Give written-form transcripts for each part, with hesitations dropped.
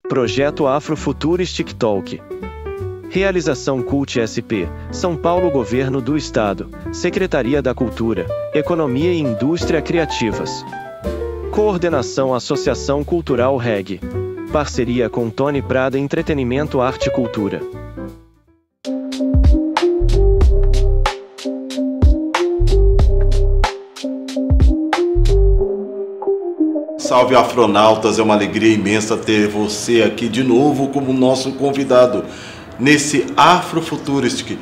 Projeto Afrofuturistic Talk. Realização Cult SP, São Paulo, Governo do Estado, Secretaria da Cultura, Economia e Indústria Criativas. Coordenação Associação Cultural REG. Parceria com Tony Prada Entretenimento Arte e Cultura. Salve afronautas, é uma alegria imensa ter você aqui de novo como nosso convidado nesse Afrofuturistic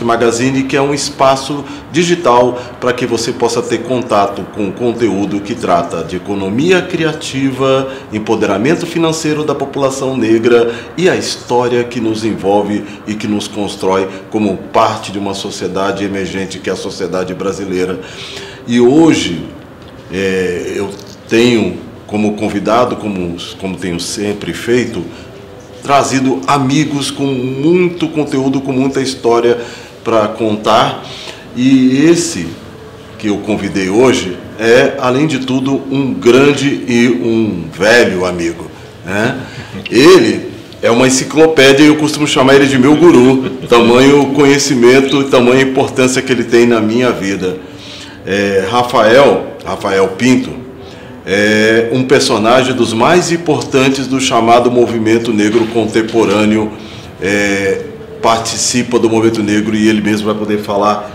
Magazine, que é um espaço digital para que você possa ter contato com conteúdo que trata de economia criativa, empoderamento financeiro da população negra e a história que nos envolve e que nos constrói como parte de uma sociedade emergente que é a sociedade brasileira. E hoje eu tenho como convidado, como tenho sempre feito, trazido amigos com muito conteúdo, com muita história para contar. E esse que eu convidei hoje é, além de tudo, um grande e um velho amigo, né? Ele é uma enciclopédia e eu costumo chamar ele de meu guru, tamanho conhecimento e tamanha importância que ele tem na minha vida. Rafael Pinto é um personagem dos mais importantes do chamado movimento negro contemporâneo, participa do movimento negro e ele mesmo vai poder falar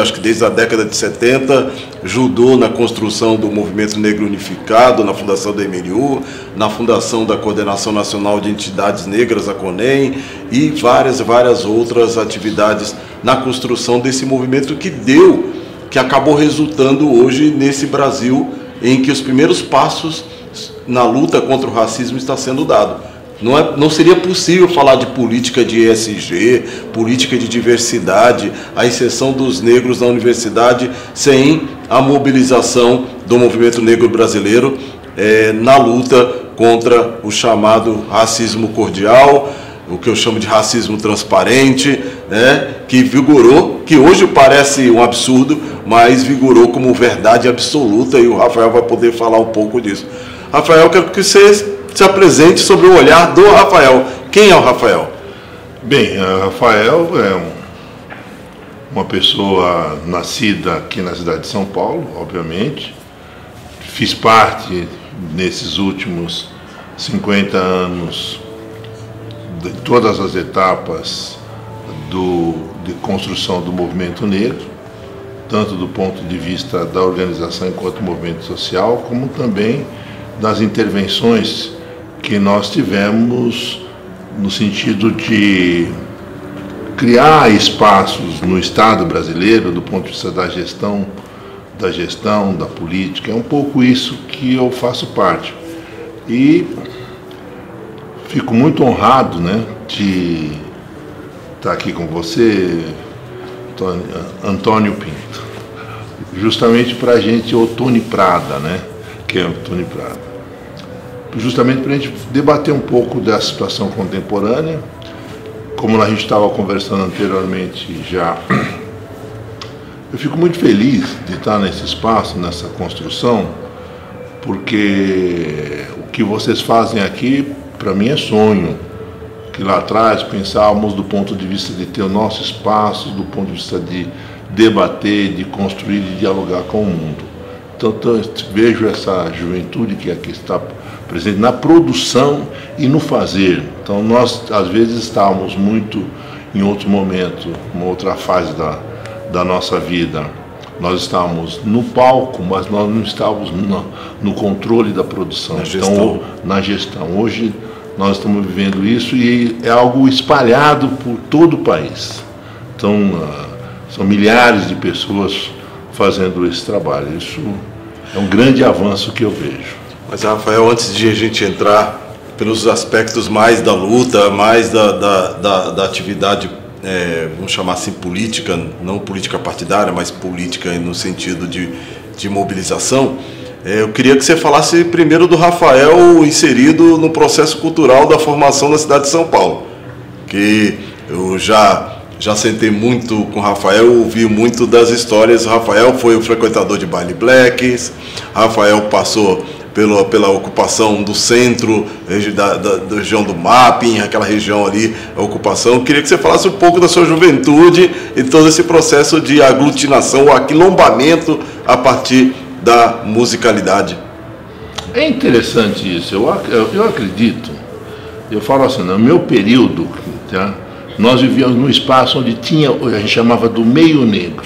acho que desde a década de 70, ajudou na construção do movimento negro unificado, na fundação da MNU, na fundação da Coordenação Nacional de Entidades Negras, a CONEM, e várias outras atividades na construção desse movimento que acabou resultando hoje nesse Brasil em que os primeiros passos na luta contra o racismo está sendo dado. Não seria possível falar de política de ESG, política de diversidade, a inserção dos negros na universidade, sem a mobilização do movimento negro brasileiro na luta contra o chamado racismo cordial, o que eu chamo de racismo transparente, né, que vigorou, que hoje parece um absurdo, mas vigorou como verdade absoluta, e o Rafael vai poder falar um pouco disso. Rafael, quero que você se apresente sobre o olhar do Rafael. Quem é o Rafael? Bem, o Rafael é uma pessoa nascida aqui na cidade de São Paulo, obviamente. Fiz parte, nesses últimos 50 anos, de todas as etapas de construção do movimento negro, tanto do ponto de vista da organização enquanto movimento social, como também das intervenções que nós tivemos no sentido de criar espaços no Estado brasileiro do ponto de vista da gestão, da política. É um pouco isso que eu faço parte. E fico muito honrado, né, de estar aqui com você, Antônio Pinto, justamente para a gente, o Tony Prada, né, que é o Tony Prada, justamente para a gente debater um pouco da situação contemporânea, como a gente estava conversando anteriormente já. Eu fico muito feliz de estar nesse espaço, nessa construção, porque o que vocês fazem aqui, para mim, é sonho. Que lá atrás pensávamos do ponto de vista de ter o nosso espaço, do ponto de vista de debater, de construir, de dialogar com o mundo. Então eu vejo essa juventude que aqui está presente na produção e no fazer. Então nós, às vezes, estávamos muito em outro momento, uma outra fase da nossa vida. Nós estávamos no palco, mas nós não estávamos no controle da produção, na gestão. Hoje nós estamos vivendo isso e é algo espalhado por todo o país. Então, são milhares de pessoas fazendo esse trabalho. Isso é um grande avanço que eu vejo. Mas, Rafael, antes de a gente entrar pelos aspectos mais da luta, mais da atividade, vamos chamar assim, política, não política partidária, mas política no sentido de mobilização, eu queria que você falasse primeiro do Rafael inserido no processo cultural da formação da cidade de São Paulo, que eu já sentei muito com o Rafael, ouvi muito das histórias. O Rafael foi o frequentador de baile blacks, Rafael passou pela ocupação do centro, da região do Mapping, aquela região ali, a ocupação. Eu queria que você falasse um pouco da sua juventude e todo esse processo de aglutinação, o aquilombamento a partir da musicalidade. É interessante isso. Eu acredito, eu falo assim, no meu período, tá, nós vivíamos num espaço onde tinha, a gente chamava do meio negro,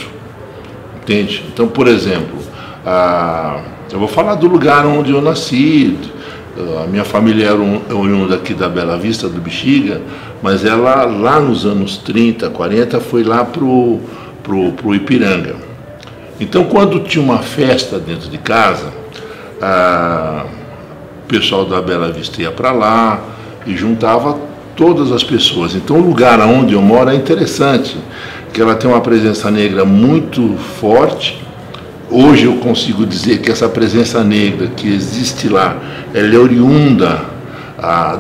entende? Então, por exemplo, eu vou falar do lugar onde eu nasci. A minha família era oriunda aqui da Bela Vista, do Bexiga, mas ela lá nos anos 30, 40 foi lá pro Ipiranga. Então, quando tinha uma festa dentro de casa, o pessoal da Bela Vista ia para lá e juntava todas as pessoas. Então, o lugar onde eu moro é interessante, que ela tem uma presença negra muito forte. Hoje eu consigo dizer que essa presença negra que existe lá, ela é oriunda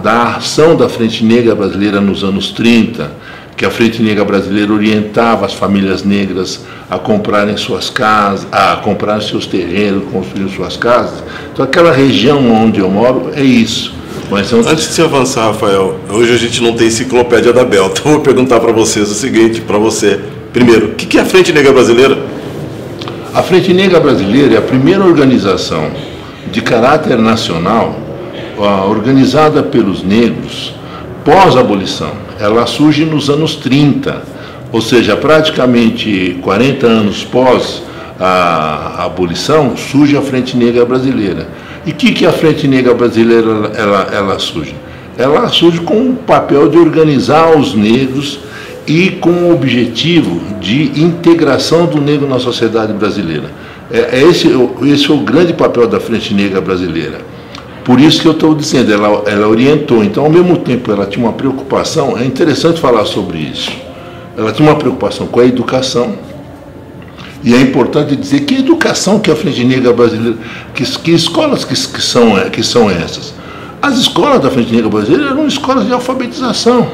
da ação da Frente Negra Brasileira nos anos 30, que a Frente Negra Brasileira orientava as famílias negras a comprarem suas casas, a comprarem seus terrenos, construírem suas casas. Então, aquela região onde eu moro é isso. Mas antes de se avançar, Rafael, hoje a gente não tem enciclopédia da Bel, então eu vou perguntar para vocês o seguinte, para você. Primeiro, o que é a Frente Negra Brasileira? A Frente Negra Brasileira é a primeira organização de caráter nacional organizada pelos negros pós-abolição. Ela surge nos anos 30, ou seja, praticamente 40 anos pós a abolição, surge a Frente Negra Brasileira. E o que a Frente Negra Brasileira ela surge? Ela surge com o papel de organizar os negros e com o objetivo de integração do negro na sociedade brasileira. Esse é o grande papel da Frente Negra Brasileira. Por isso que eu estou dizendo, ela orientou. Então, ao mesmo tempo, ela tinha uma preocupação, é interessante falar sobre isso, ela tinha uma preocupação com a educação, e é importante dizer que educação que a Frente Negra Brasileira, que escolas que são essas? As escolas da Frente Negra Brasileira eram escolas de alfabetização,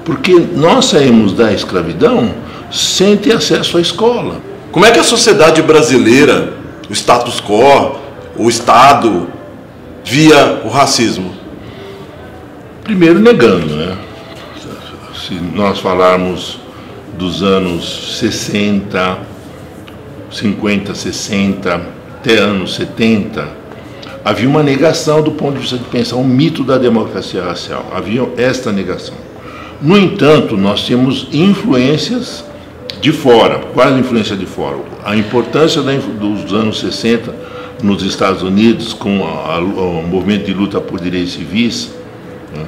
porque nós saímos da escravidão sem ter acesso à escola. Como é que a sociedade brasileira, o status quo, o Estado, via o racismo? Primeiro negando, né? Se nós falarmos dos anos 60, 50, 60, até anos 70, havia uma negação do ponto de vista de pensar o mito da democracia racial. Havia esta negação. No entanto, nós temos influências de fora. Quais influências de fora? A importância dos anos 60 nos Estados Unidos, com o movimento de luta por direitos civis, né,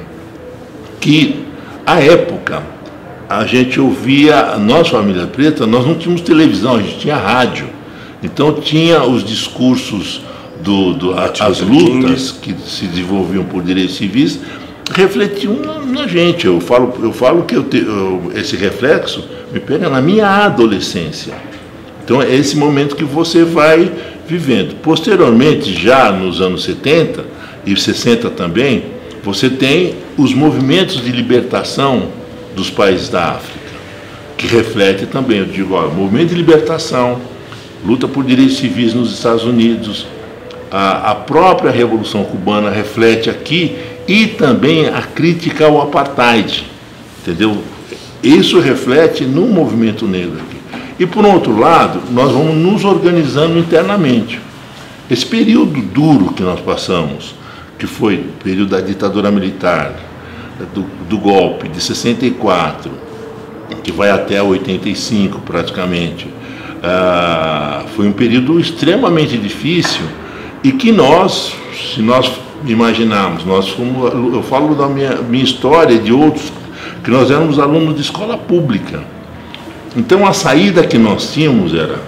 que, à época, a gente ouvia, nós, família preta, nós não tínhamos televisão, a gente tinha rádio. Então, tinha os discursos, as lutas que se desenvolviam por direitos civis, refletiam na gente. Eu falo que esse reflexo me pega na minha adolescência. Então, é esse momento que você vai vivendo. Posteriormente, já nos anos 70 e 60 também, você tem os movimentos de libertação dos países da África, que reflete também, eu digo, olha, movimento de libertação, luta por direitos civis nos Estados Unidos, a própria Revolução Cubana reflete aqui, e também a crítica ao apartheid, entendeu? Isso reflete no movimento negro aqui. E, por outro lado, nós vamos nos organizando internamente. Esse período duro que nós passamos, que foi o período da ditadura militar, do golpe de 64, que vai até 85 praticamente, foi um período extremamente difícil e que nós, se nós imaginarmos, eu falo da minha história e de outros, que nós éramos alunos de escola pública. Então a saída que nós tínhamos era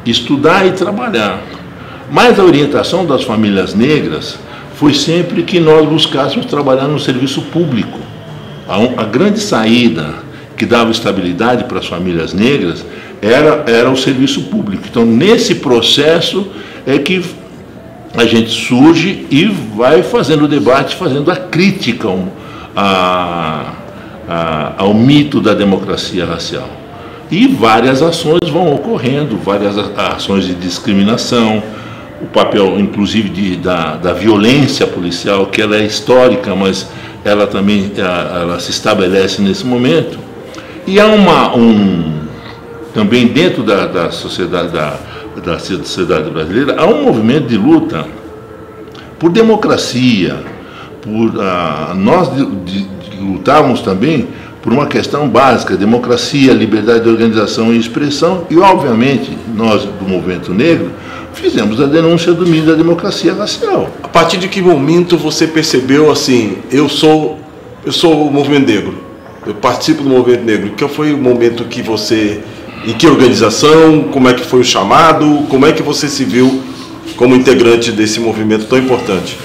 estudar e trabalhar. Mas a orientação das famílias negras foi sempre que nós buscássemos trabalhar no serviço público. A grande saída que dava estabilidade para as famílias negras era o serviço público. Então, nesse processo é que a gente surge e vai fazendo o debate, fazendo a crítica ao mito da democracia racial. E várias ações vão ocorrendo, várias ações de discriminação, o papel, inclusive, da violência policial, que ela é histórica, mas ela também ela se estabelece nesse momento. E há também dentro da sociedade brasileira, há um movimento de luta por democracia, nós lutávamos também por uma questão básica, democracia, liberdade de organização e expressão, e obviamente nós do movimento negro fizemos a denúncia do domínio da democracia racial. A partir de que momento você percebeu assim, eu sou o movimento negro, eu participo do movimento negro? Que foi o momento que você, em que organização, como é que foi o chamado, como é que você se viu como integrante desse movimento tão importante?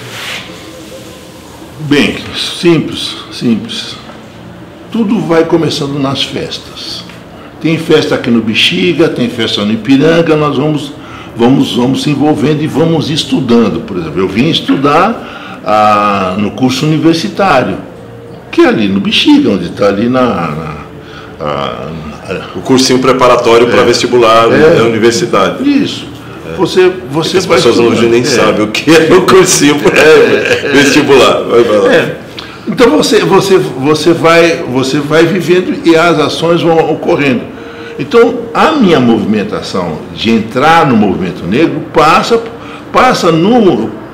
Bem, simples. Tudo vai começando nas festas. Tem festa aqui no Bexiga, tem festa no Ipiranga, nós vamos se envolvendo e vamos estudando. Por exemplo, eu vim estudar no curso universitário, que é ali no Bexiga, onde está ali o cursinho preparatório para vestibular da universidade. Isso. Você as pessoas hoje nem sabem o que é o cursinho vestibular. Então você vai vivendo e as ações vão ocorrendo. Então a minha movimentação de entrar no movimento negro passa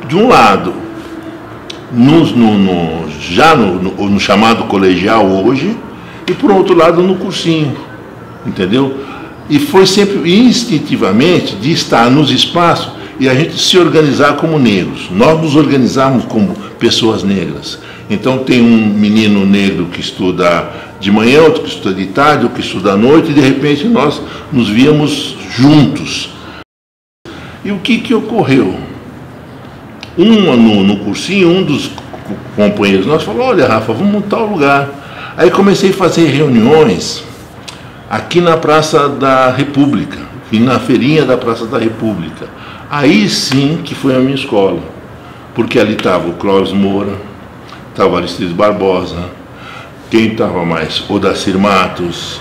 de um lado no chamado colegial hoje, e por outro lado no cursinho, entendeu? E foi sempre instintivamente de estar nos espaços e a gente se organizar como negros. Nós nos organizamos como pessoas negras. Então tem um menino negro que estuda de manhã, outro que estuda de tarde, outro que estuda à noite, e de repente nós nos víamos juntos. E o que ocorreu? No cursinho, um dos companheiros nossos falou: olha, Rafa, vamos montar o lugar. Aí comecei a fazer reuniões aqui na Praça da República, e na feirinha da Praça da República. Aí sim que foi a minha escola, porque ali estava o Clóvis Moura, estava o Aristides Barbosa, quem estava mais? Odacir Matos,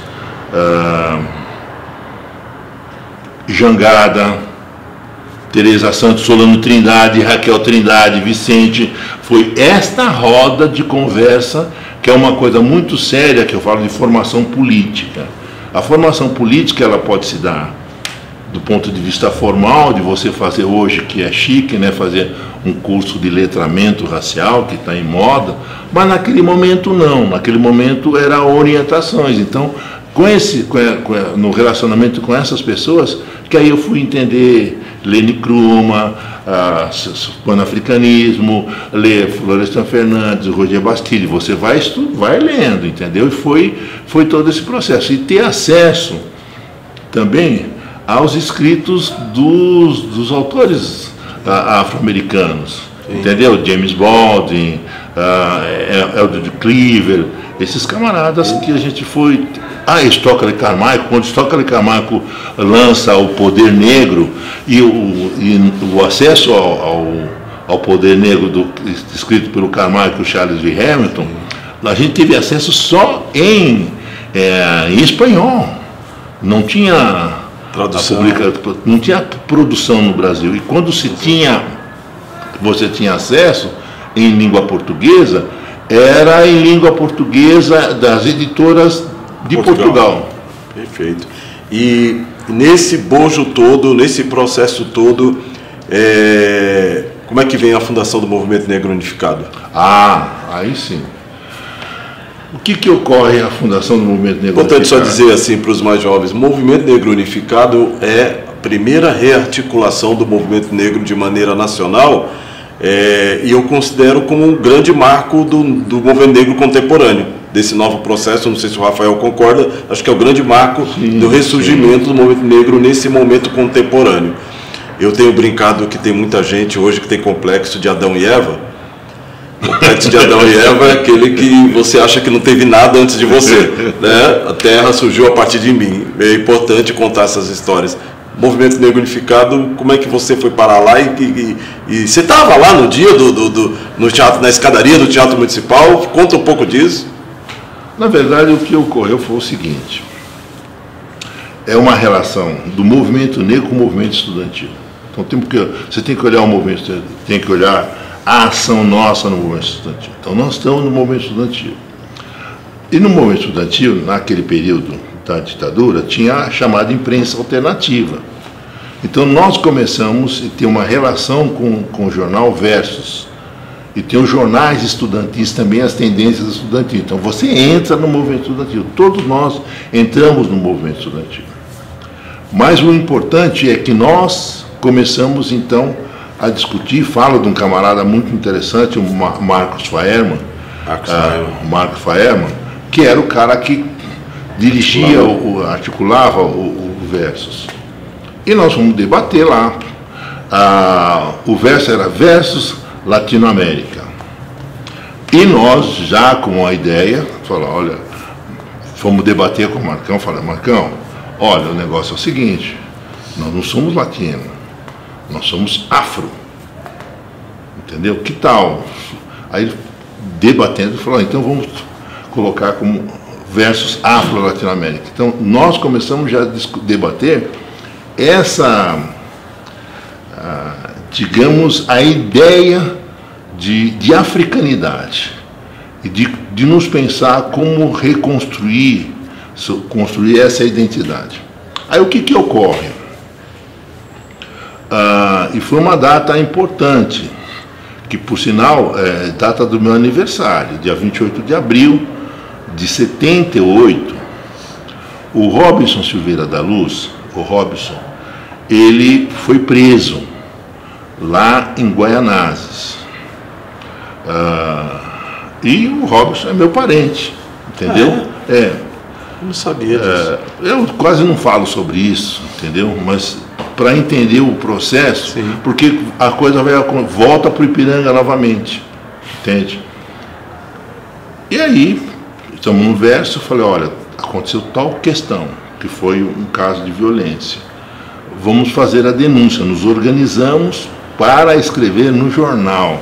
Jangada, Tereza Santos, Solano Trindade, Raquel Trindade, Vicente. Foi esta roda de conversa, que é uma coisa muito séria, que eu falo de formação política. A formação política, ela pode se dar do ponto de vista formal, de você fazer hoje, que é chique, né, fazer um curso de letramento racial, que está em moda, mas naquele momento não, naquele momento era orientações. Então, no relacionamento com essas pessoas, que aí eu fui entender Lene Kruma, panafricanismo, ler Florestan Fernandes, Roger Bastille. Você vai lendo, entendeu? E foi todo esse processo. E ter acesso também aos escritos dos autores afro-americanos, entendeu? James Baldwin, Eldridge Cleaver, esses camaradas que a gente foi... Stokely Carmichael, quando Stokely Carmichael lança o Poder Negro e o acesso ao Poder Negro escrito pelo Carmichael e Charles V. Hamilton, a gente teve acesso só em espanhol. Não tinha tradução, não tinha produção no Brasil. E quando você tinha acesso em língua portuguesa, era em língua portuguesa das editoras de Portugal. Perfeito. E nesse bojo todo, nesse processo todo, como é que vem a fundação do Movimento Negro Unificado? Aí sim. O que ocorre a fundação do Movimento Negro Unificado? Importante só dizer assim para os mais jovens, o Movimento Negro Unificado é a primeira rearticulação do movimento negro de maneira nacional, e eu considero como um grande marco do movimento negro contemporâneo. Desse novo processo, não sei se o Rafael concorda, acho que é o grande marco do ressurgimento do movimento negro nesse momento contemporâneo. Eu tenho brincado que tem muita gente hoje que tem complexo de Adão e Eva. O complexo de Adão e Eva é aquele que você acha que não teve nada antes de você, né? A terra surgiu a partir de mim. É importante contar essas histórias. Movimento Negro Unificado, como é que você foi parar lá e você estava lá no dia no teatro, na escadaria do Teatro Municipal? Conta um pouco disso. Na verdade, o que ocorreu foi o seguinte: é uma relação do movimento negro com o movimento estudantil. Então você tem que olhar o movimento estudantil, tem que olhar a ação nossa no movimento estudantil. Então nós estamos no movimento estudantil. E no movimento estudantil, naquele período da ditadura, tinha a chamada imprensa alternativa. Então nós começamos a ter uma relação com o jornal Versus. E tem os jornais estudantis também, as tendências estudantis. Então você entra no movimento estudantil. Todos nós entramos no movimento estudantil. Mas o importante é que nós começamos então a discutir. Falo de um camarada muito interessante, o Marcos Faerman, que era o cara que dirigia, articulava o Versus. E nós fomos debater lá. O Versus era Versus Latinoamérica. E nós, já com a ideia, falamos, olha, fomos debater com o Marcão, falamos, Marcão, olha, o negócio é o seguinte, nós não somos latinos, nós somos afro. Entendeu? Que tal? Aí, debatendo, falou, então vamos colocar como Versus Afro-Latinoamérica. Então, nós começamos já a debater essa, digamos, a ideia de africanidade e de nos pensar como construir essa identidade. Aí o que ocorre? E foi uma data importante, que por sinal é data do meu aniversário, dia 28 de abril de 78, o Robson Silveira da Luz, o Robson, ele foi preso lá em Guaianazes. E o Robson é meu parente, entendeu? Eu não sabia disso. Eu quase não falo sobre isso, entendeu? Mas para entender o processo, sim, porque a coisa volta para o Ipiranga novamente, entende? E aí, estamos no Verso, eu falei, olha, aconteceu tal questão, que foi um caso de violência. Vamos fazer a denúncia, nos organizamos para escrever no jornal.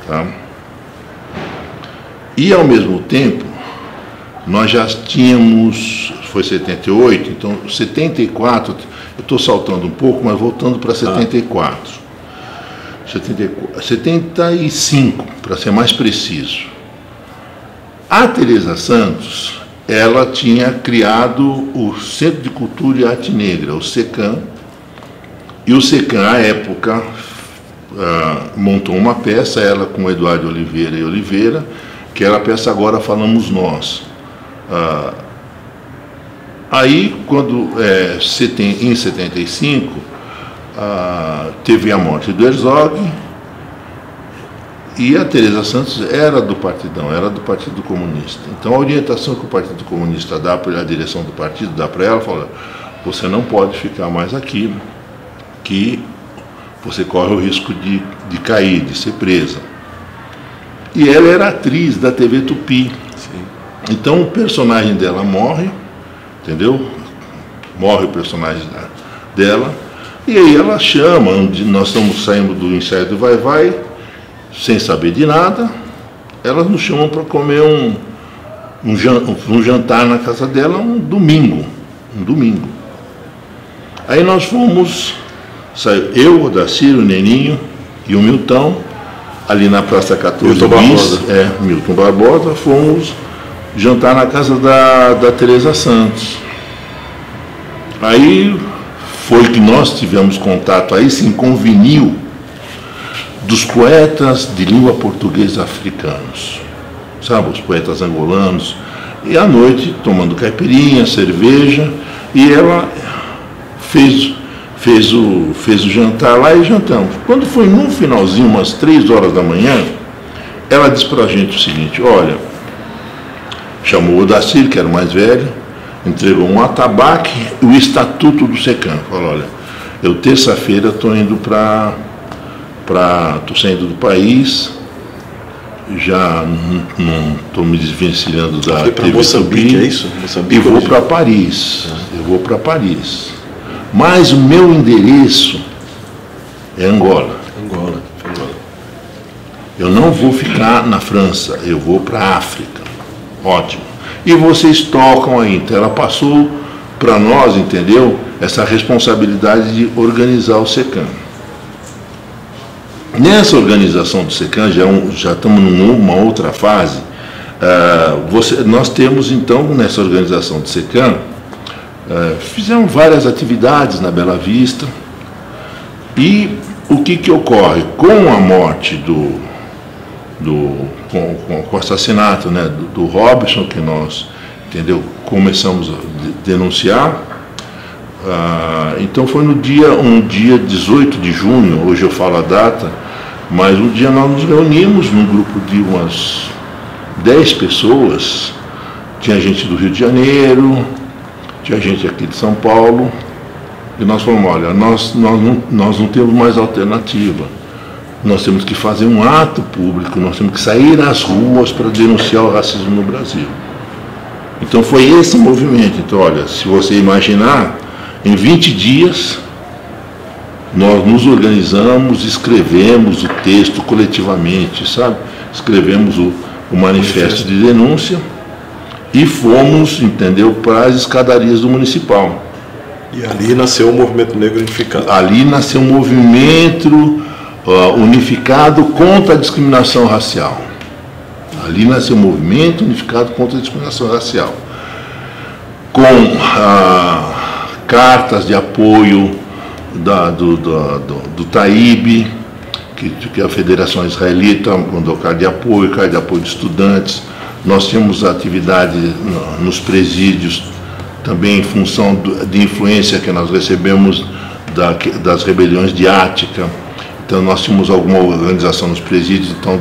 Tá? E ao mesmo tempo, nós já tínhamos, foi 78, então 74, eu estou saltando um pouco, mas voltando para 74. 75, para ser mais preciso. A Teresa Santos, ela tinha criado o Centro de Cultura e Arte Negra, o SECAM, e o SECAM, à época, montou uma peça, ela com Eduardo Oliveira, que era a peça Agora Falamos Nós. Aí, quando em 75, teve a morte do Herzog, e a Teresa Santos era do Partidão, era do Partido Comunista. Então a orientação que o Partido Comunista dá para a direção do partido, dá para ela, fala, você não pode ficar mais aqui, que você corre o risco de cair, de ser presa. E ela era atriz da TV Tupi. Sim. Então o personagem dela morre, entendeu? Morre o personagem dela, e aí ela chama, nós estamos saindo do ensaio do Vai-Vai, sem saber de nada, elas nos chamam para comer um jantar na casa dela, um domingo. Aí nós fomos, eu, o Dacir, o Neninho e o Milton, ali na Praça 14 bis, Milton Barbosa, fomos jantar na casa da Teresa Santos. Aí foi que nós tivemos contato, aí sim, com o vinil dos poetas de língua portuguesa africanos, sabe, os poetas angolanos, e à noite tomando caipirinha, cerveja, e ela fez o jantar lá e jantamos. Quando foi no finalzinho, umas 3 horas da manhã, ela disse para a gente o seguinte, olha, chamou o Dacir, que era o mais velho, entregou um atabaque e o estatuto do SECAM. Falou, olha, eu terça-feira estou indo estou saindo do país, já não estou me desvencilhando da TV Moçambique, é isso? Moçambique, e vou para Paris. Eu vou para Paris. Mas o meu endereço é Angola. Angola. Eu não vou ficar na França, eu vou para a África. Ótimo. E vocês tocam aí. Então ela passou para nós, entendeu? essa responsabilidade de organizar o SECAM. Nessa organização do SECAM, já estamos numa outra fase. Nós temos, então, nessa organização do SECAM, fizemos várias atividades na Bela Vista, e o que ocorre? Com a morte com o assassinato, né, do Robson, que nós começamos a denunciar, então foi um dia 18 de junho, hoje eu falo a data, mas um dia nós nos reunimos num grupo de umas 10 pessoas, tinha gente do Rio de Janeiro, tinha gente aqui de São Paulo, e nós falamos, olha, nós não temos mais alternativa, nós temos que fazer um ato público, nós temos que sair às ruas para denunciar o racismo no Brasil. Então foi esse movimento. Então, olha, se você imaginar, em 20 dias, nós nos organizamos, escrevemos o texto coletivamente, sabe? Escrevemos o manifesto de denúncia e fomos, para as escadarias do municipal. E ali nasceu o Movimento Negro Unificado. Ali nasceu um movimento unificado contra a discriminação racial. Ali nasceu um movimento unificado contra a discriminação racial, com cartas de apoio do TAIB, que é a Federação Israelita mandou carta de apoio de estudantes. Nós tínhamos atividade nos presídios, também em função de influência que nós recebemos das rebeliões de Ática. Então nós tínhamos alguma organização nos presídios, então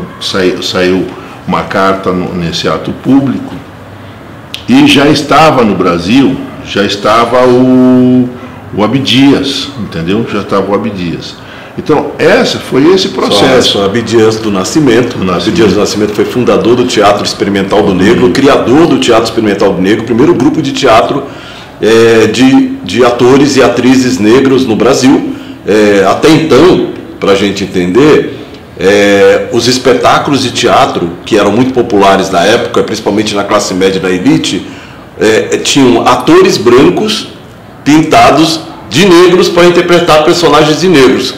saiu uma carta nesse ato público, e já estava no Brasil, já estava o Abdias, entendeu? Já estava o Abdias. Então, foi esse processo. Só Abdias do Nascimento. Abdias do Nascimento foi fundador do Teatro Experimental do Negro, criador do Teatro Experimental do Negro, primeiro grupo de teatro de atores e atrizes negros no Brasil. Até então, para a gente entender, os espetáculos de teatro, que eram muito populares na época, principalmente na classe média da elite, tinham atores brancos pintados de negros para interpretar personagens de negros.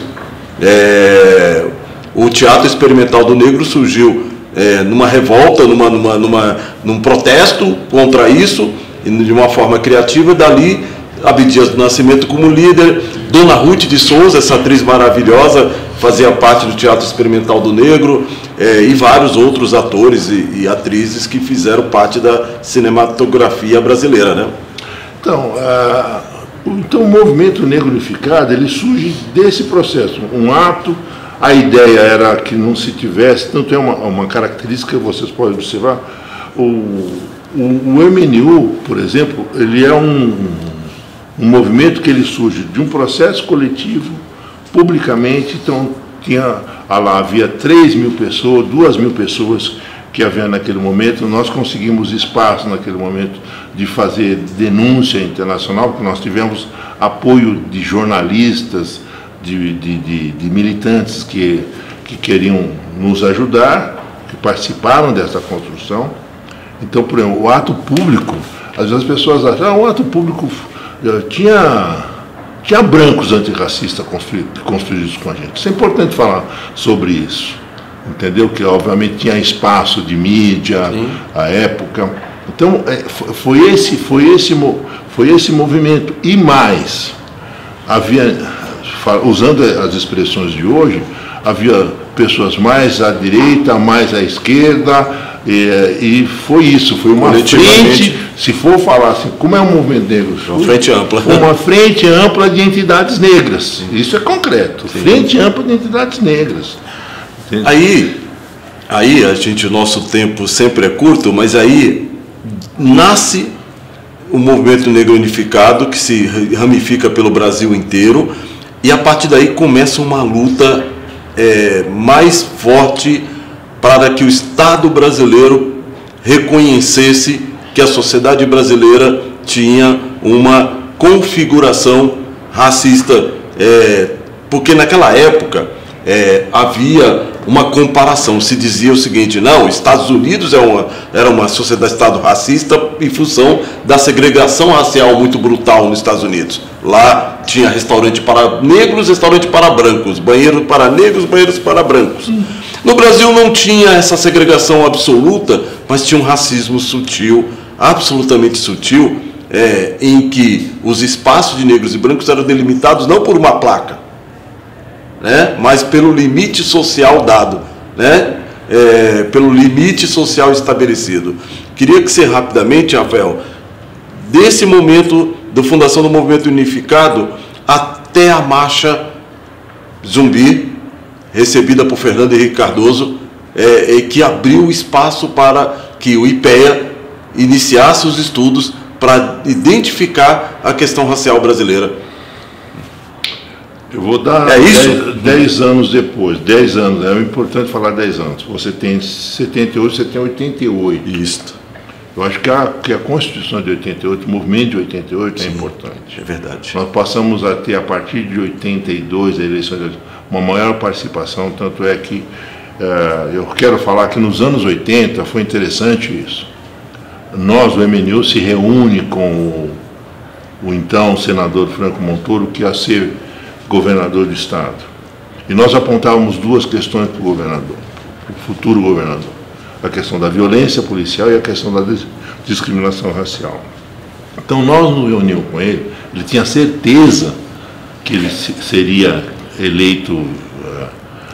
O Teatro Experimental do Negro surgiu numa revolta, num protesto contra isso, de uma forma criativa. Dali, Abdias do Nascimento como líder, Dona Ruth de Souza, essa atriz maravilhosa, fazia parte do Teatro Experimental do Negro, e vários outros atores e atrizes que fizeram parte da cinematografia brasileira, né? Então o Movimento Negro Unificado, ele surge desse processo, um ato. A ideia era que não se tivesse, tanto é uma característica que vocês podem observar, o MNU, por exemplo, ele é um movimento que ele surge de um processo coletivo, publicamente. Então havia 3.000 pessoas, 2.000 pessoas que havia naquele momento. Nós conseguimos espaço naquele momento de fazer denúncia internacional, porque nós tivemos apoio de jornalistas, de militantes que queriam nos ajudar, que participaram dessa construção. Então, por exemplo, o ato público, às vezes as pessoas acham, o ato público tinha brancos antirracistas construídos com a gente. Isso é importante falar sobre isso, entendeu? Que obviamente tinha espaço de mídia, à época. Então foi esse movimento. E mais, havia, usando as expressões de hoje, havia pessoas mais à direita, mais à esquerda, e foi isso, foi uma frente, se for falar assim, como é um movimento negro? Uma frente ampla. Uma frente ampla de entidades negras. Isso é concreto. Sim. Frente ampla de entidades negras. Aí o nosso tempo sempre é curto, mas aí nasce o Movimento Negro Unificado, que se ramifica pelo Brasil inteiro, e a partir daí começa uma luta mais forte para que o Estado brasileiro reconhecesse que a sociedade brasileira tinha uma configuração racista, porque naquela época havia uma comparação, se dizia o seguinte: não, os Estados Unidos era uma sociedade-estado racista em função da segregação racial muito brutal nos Estados Unidos. Lá tinha restaurante para negros, restaurante para brancos, banheiro para negros, banheiros para brancos. No Brasil não tinha essa segregação absoluta, mas tinha um racismo sutil, absolutamente sutil, em que os espaços de negros e brancos eram delimitados não por uma placa, né, mas pelo limite social dado, né, pelo limite social estabelecido. Queria que você rapidamente, Rafael, desse momento da fundação do Movimento Unificado até a Marcha Zumbi, recebida por Fernando Henrique Cardoso, que abriu espaço para que o IPEA iniciasse os estudos para identificar a questão racial brasileira. Eu vou dar 10 anos depois, 10 anos, é importante falar 10 anos. Você tem 78, você tem 88. Isso. Eu acho que a Constituição de 88, o movimento de 88 é importante. É verdade. Nós passamos a ter, a partir de 82, a eleição de uma maior participação, tanto é que eu quero falar que nos anos 80 foi interessante isso. Nós, o MNU, se reúne com o então senador Franco Montoro, que ia ser governador do Estado. E nós apontávamos duas questões para o governador, para o futuro governador. A questão da violência policial e a questão da discriminação racial. Então nós nos reunimos com ele, ele tinha certeza que ele seria eleito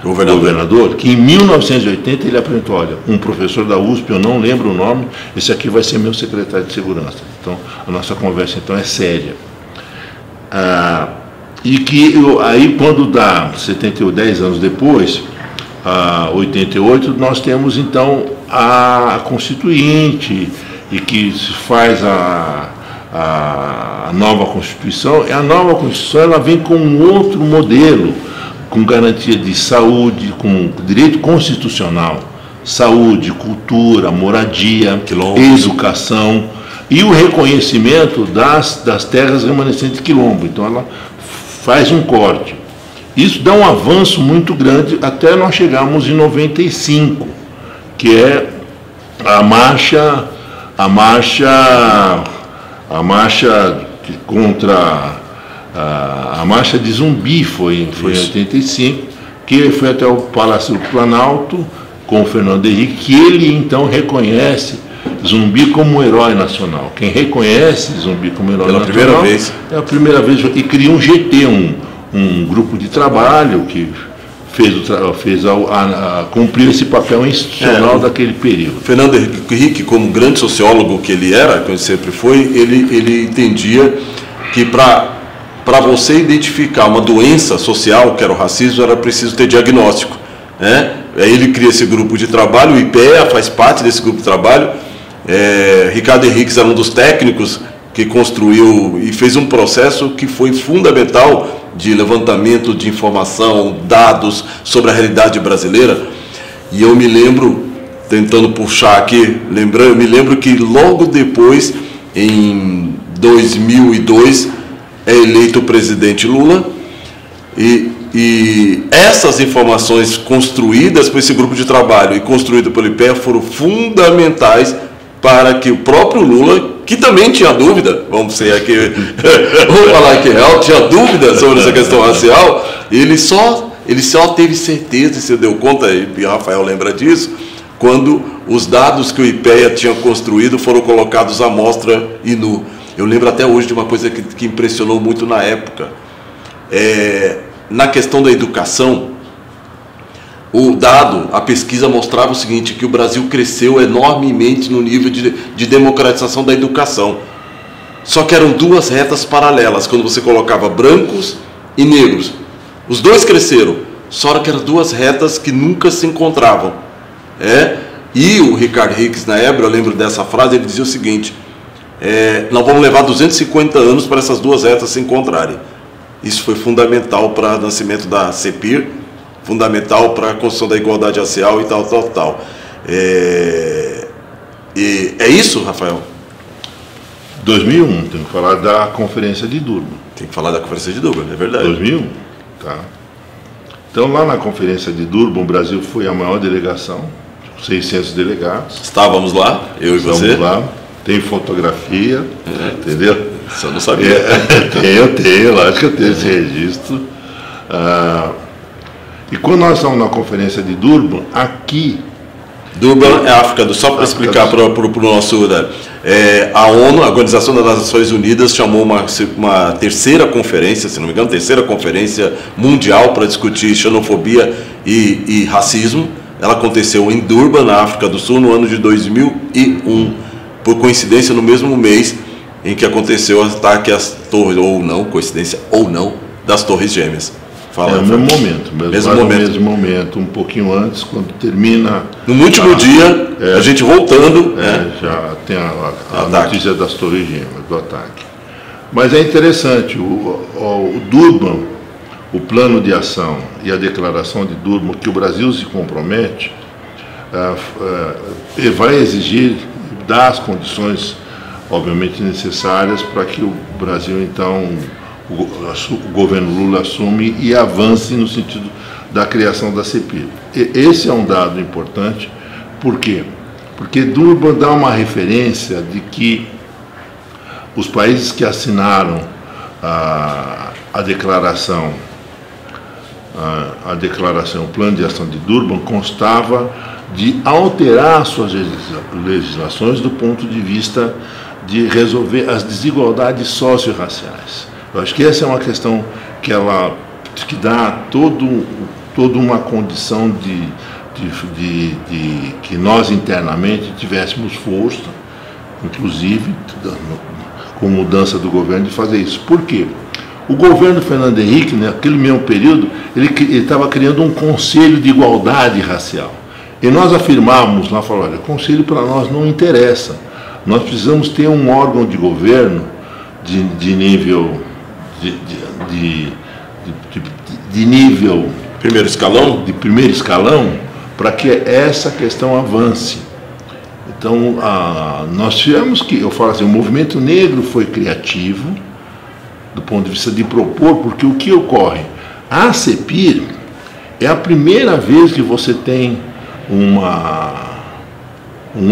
governador, que em 1980 ele apresentou, olha, um professor da USP, eu não lembro o nome, esse aqui vai ser meu secretário de segurança. Então a nossa conversa então é séria. E que aí quando dá 10 anos depois, 88, nós temos então a Constituinte, e que se faz a nova Constituição. E a nova Constituição ela vem com um outro modelo, com garantia de saúde, com direito constitucional, saúde, cultura, moradia, educação e o reconhecimento das terras remanescentes de quilombo. Então ela faz um corte. Isso dá um avanço muito grande até nós chegarmos em 95, que é a marcha contra a marcha de Zumbi, foi em 85, que foi até o Palácio do Planalto com o Fernando Henrique, que ele então reconhece Zumbi como um herói nacional. Quem reconhece Zumbi como herói nacional primeira vez. É a primeira vez, e cria um GT, um grupo de trabalho que cumpriu esse papel institucional daquele período. Fernando Henrique, como grande sociólogo que ele era, que ele sempre foi, ele entendia que para você identificar uma doença social, que era o racismo, era preciso ter diagnóstico, né? Aí ele cria esse grupo de trabalho, o IPEA faz parte desse grupo de trabalho. Ricardo Henriques era um dos técnicos que construiu e fez um processo que foi fundamental de levantamento de informação, dados sobre a realidade brasileira. E eu me lembro, tentando puxar aqui, eu me lembro que logo depois, em 2002, é eleito o presidente Lula, e essas informações construídas por esse grupo de trabalho e construídas pelo IPEA foram fundamentais para que o próprio Lula, que também tinha dúvida, vamos falar aqui real, tinha dúvida sobre essa questão racial, ele só teve certeza, e se deu conta, e o Rafael lembra disso, quando os dados que o IPEA tinha construído foram colocados à mostra e nu. Eu lembro até hoje de uma coisa que impressionou muito na época. Na questão da educação, a pesquisa mostrava o seguinte, que o Brasil cresceu enormemente no nível de democratização da educação. Só que eram duas retas paralelas, quando você colocava brancos e negros. Os dois cresceram, só que eram duas retas que nunca se encontravam. E o Ricardo Henriques, na época, eu lembro dessa frase, ele dizia o seguinte, nós vamos levar 250 anos para essas duas retas se encontrarem. Isso foi fundamental para o nascimento da CEPIR, fundamental para a construção da igualdade racial e tal. E é isso, Rafael? 2001, tem que falar da Conferência de Durban. Tem que falar da Conferência de Durban, é verdade. 2001, tá. Então, lá na Conferência de Durban, o Brasil foi a maior delegação, 600 delegados. Estávamos lá, eu e você. Estávamos lá, tem fotografia, entendeu? Isso eu não sabia. Eu tenho, lógico que eu tenho esse registro. E quando nós estamos na conferência de Durban, aqui... Durban é África do Sul, só para explicar para o nosso... a ONU, a Organização das Nações Unidas, chamou uma terceira conferência, se não me engano, terceira conferência mundial para discutir xenofobia e racismo. Ela aconteceu em Durban, na África do Sul, no ano de 2001, por coincidência no mesmo mês em que aconteceu o ataque às torres, ou não, coincidência ou não, das Torres Gêmeas. No mesmo momento, um pouquinho antes, quando termina... No último dia, a gente voltando... já tem a notícia das Torres Gêmeas, do ataque. Mas é interessante, o Durban, o plano de ação e a declaração de Durban, que o Brasil se compromete, vai exigir, dar as condições, obviamente, necessárias para que o Brasil, então... o governo Lula assume e avance no sentido da criação da CPI. Esse é um dado importante. Por quê? Porque Durban dá uma referência de que os países que assinaram a declaração, o plano de ação de Durban, constava de alterar suas legislações do ponto de vista de resolver as desigualdades socio-raciais. Eu acho que essa é uma questão que dá toda uma condição de que nós internamente tivéssemos força, inclusive com mudança do governo, de fazer isso. Por quê? O governo Fernando Henrique, naquele mesmo período, ele estava criando um conselho de igualdade racial. E nós afirmávamos lá, falamos, olha, conselho para nós não interessa. Nós precisamos ter um órgão de governo de nível... De nível primeiro escalão, para que essa questão avance. Então, nós tivemos que, eu falo assim, o movimento negro foi criativo do ponto de vista de propor, porque o que ocorre? A CEPIR é a primeira vez que você tem um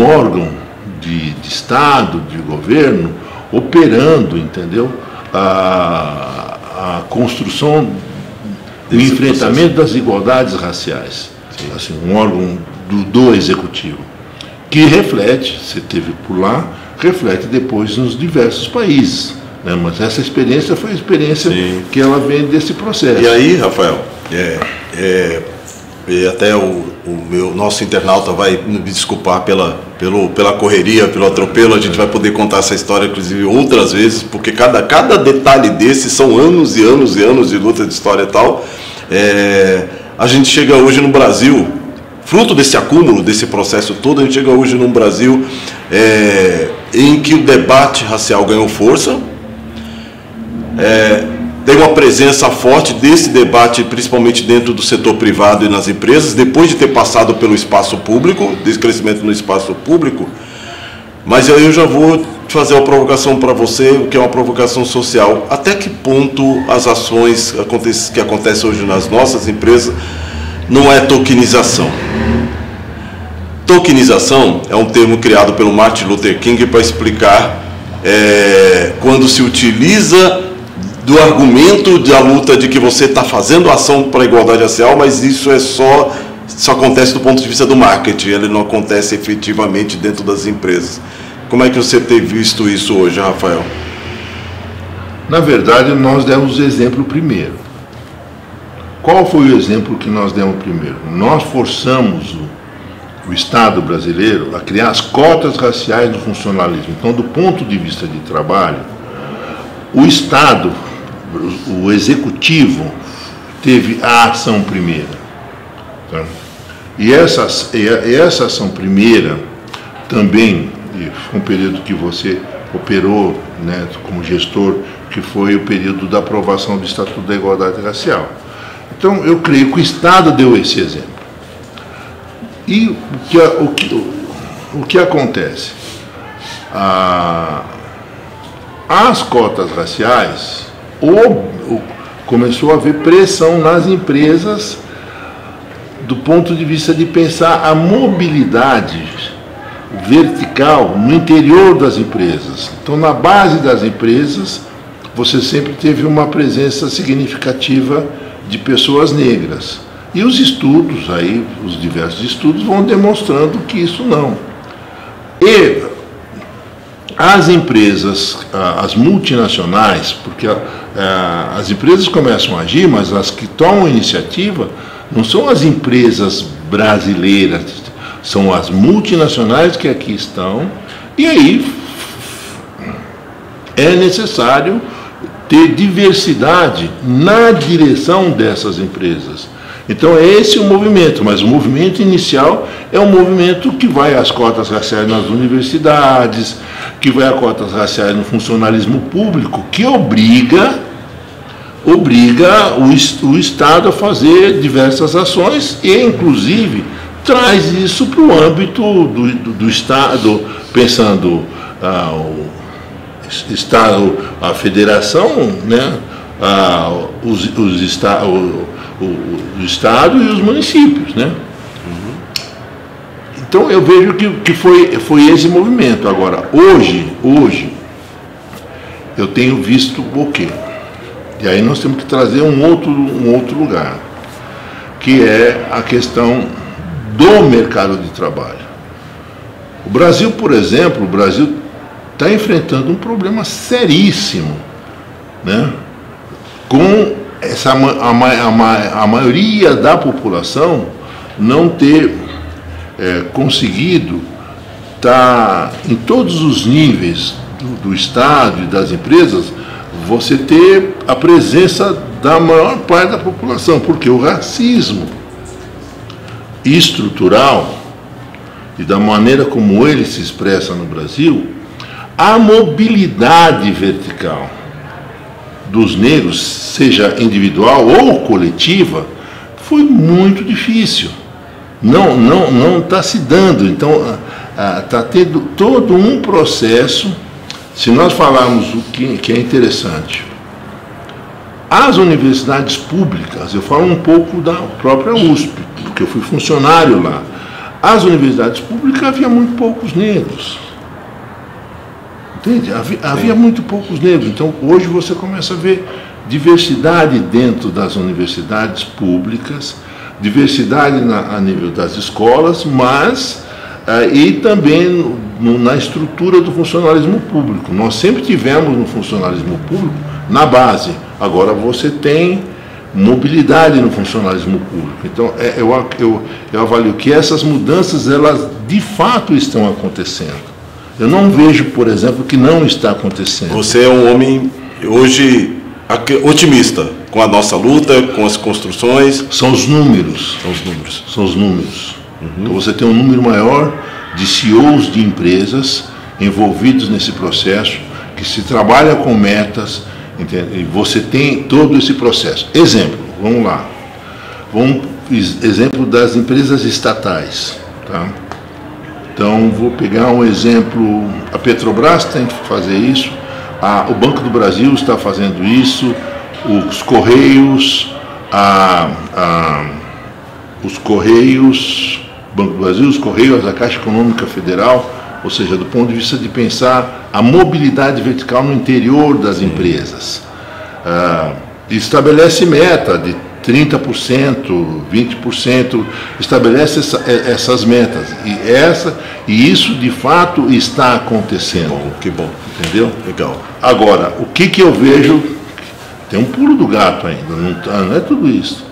órgão de Estado, de governo, operando, entendeu? A construção do enfrentamento das desigualdades raciais. Assim, um órgão do executivo, que reflete, você teve por lá, reflete depois nos diversos países. Né? Mas essa experiência foi a experiência que ela vem desse processo. E aí, Rafael, e até o nosso internauta vai me desculpar pela correria, pelo atropelo, a gente vai poder contar essa história, inclusive, outras vezes, porque cada detalhe desse são anos e anos e anos de luta de história e tal. A gente chega hoje no Brasil, fruto desse acúmulo, desse processo todo, a gente chega hoje num Brasil em que o debate racial ganhou força, tem uma presença forte desse debate, principalmente dentro do setor privado e nas empresas, depois de ter passado pelo espaço público, desse crescimento no espaço público. Mas aí eu já vou fazer uma provocação para você, que é uma provocação social. Até que ponto as ações que acontecem hoje nas nossas empresas não é tokenização? Tokenização é um termo criado pelo Martin Luther King para explicar quando se utiliza do argumento da luta de que você está fazendo ação para a igualdade racial, mas isso só acontece do ponto de vista do marketing, ele não acontece efetivamente dentro das empresas. Como é que você tem visto isso hoje, Rafael? Na verdade, nós demos o exemplo primeiro. Qual foi o exemplo que nós demos primeiro? Nós forçamos o Estado brasileiro a criar as cotas raciais do funcionalismo. Então, do ponto de vista de trabalho, o Estado, o Executivo, teve a ação primeira. Tá? E essa ação primeira também, foi um período que você operou, né, como gestor, que foi o período da aprovação do Estatuto da Igualdade Racial. Então, eu creio que o Estado deu esse exemplo. E o que acontece? As cotas raciais, começou a haver pressão nas empresas do ponto de vista de pensar a mobilidade vertical no interior das empresas. Então, na base das empresas, você sempre teve uma presença significativa de pessoas negras. E os estudos, aí, os diversos estudos, vão demonstrando que isso não. E as empresas, as multinacionais, porque as empresas começam a agir, mas as que tomam iniciativa não são as empresas brasileiras, são as multinacionais que aqui estão, e aí é necessário ter diversidade na direção dessas empresas. Então, é esse o movimento, mas o movimento inicial é um movimento que vai às cotas raciais nas universidades, que vai às cotas raciais no funcionalismo público, que obriga o Estado a fazer diversas ações e, inclusive, traz isso para o âmbito do Estado, pensando o Estado, a federação, né, o Estado e os municípios, né? Então eu vejo que foi esse movimento. Agora, hoje eu tenho visto o quê? E aí nós temos que trazer um outro lugar, que é a questão do mercado de trabalho. O Brasil, por exemplo, está enfrentando um problema seríssimo, né? Com a maioria da população não ter conseguido estar em todos os níveis do Estado e das empresas, você ter a presença da maior parte da população, porque o racismo estrutural e da maneira como ele se expressa no Brasil, a mobilidade vertical dos negros, seja individual ou coletiva, foi muito difícil. Não está se dando. Então, está tendo todo um processo. Se nós falarmos o que é interessante, as universidades públicas, eu falo um pouco da própria USP, porque eu fui funcionário lá. As universidades públicas havia muito poucos negros. Entende? Havia muito poucos negros. Então, hoje você começa a ver diversidade dentro das universidades públicas, diversidade a nível das escolas, mas e também na estrutura do funcionalismo público. Nós sempre tivemos no funcionalismo público na base. Agora você tem mobilidade no funcionalismo público. Então, eu avalio que essas mudanças, elas de fato estão acontecendo. Eu não vejo, por exemplo, que não está acontecendo. Você é um homem, hoje, otimista com a nossa luta, com as construções. São os números. São os números. Então, você tem um número maior de CEOs de empresas envolvidos nesse processo, que se trabalha com metas, entende? E você tem todo esse processo. Exemplo, vamos lá. Exemplo das empresas estatais, tá? Então, vou pegar um exemplo, a Petrobras tem que fazer isso, o Banco do Brasil está fazendo isso, os Correios, Banco do Brasil, os Correios, a Caixa Econômica Federal, ou seja, do ponto de vista de pensar a mobilidade vertical no interior das empresas. Estabelece meta de 30%, 20%, estabelece essas metas. E isso, de fato, está acontecendo. Bom, que bom. Entendeu? Legal. Agora, o que eu vejo, tem um pulo do gato ainda, não é tudo isso.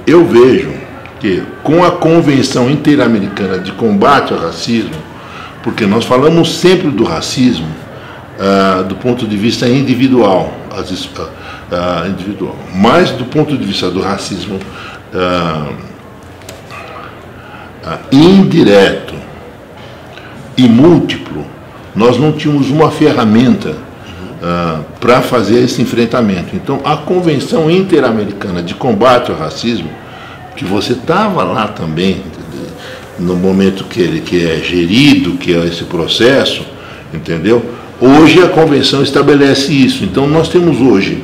Eu vejo que, com a Convenção Interamericana de Combate ao Racismo, porque nós falamos sempre do racismo do ponto de vista individual, mas do ponto de vista do racismo indireto e múltiplo, nós não tínhamos uma ferramenta para fazer esse enfrentamento. Então, a Convenção Interamericana de Combate ao Racismo, que você estava lá também, no momento que é gerido, que é esse processo, entendeu? Hoje a Convenção estabelece isso. Então, nós temos hoje,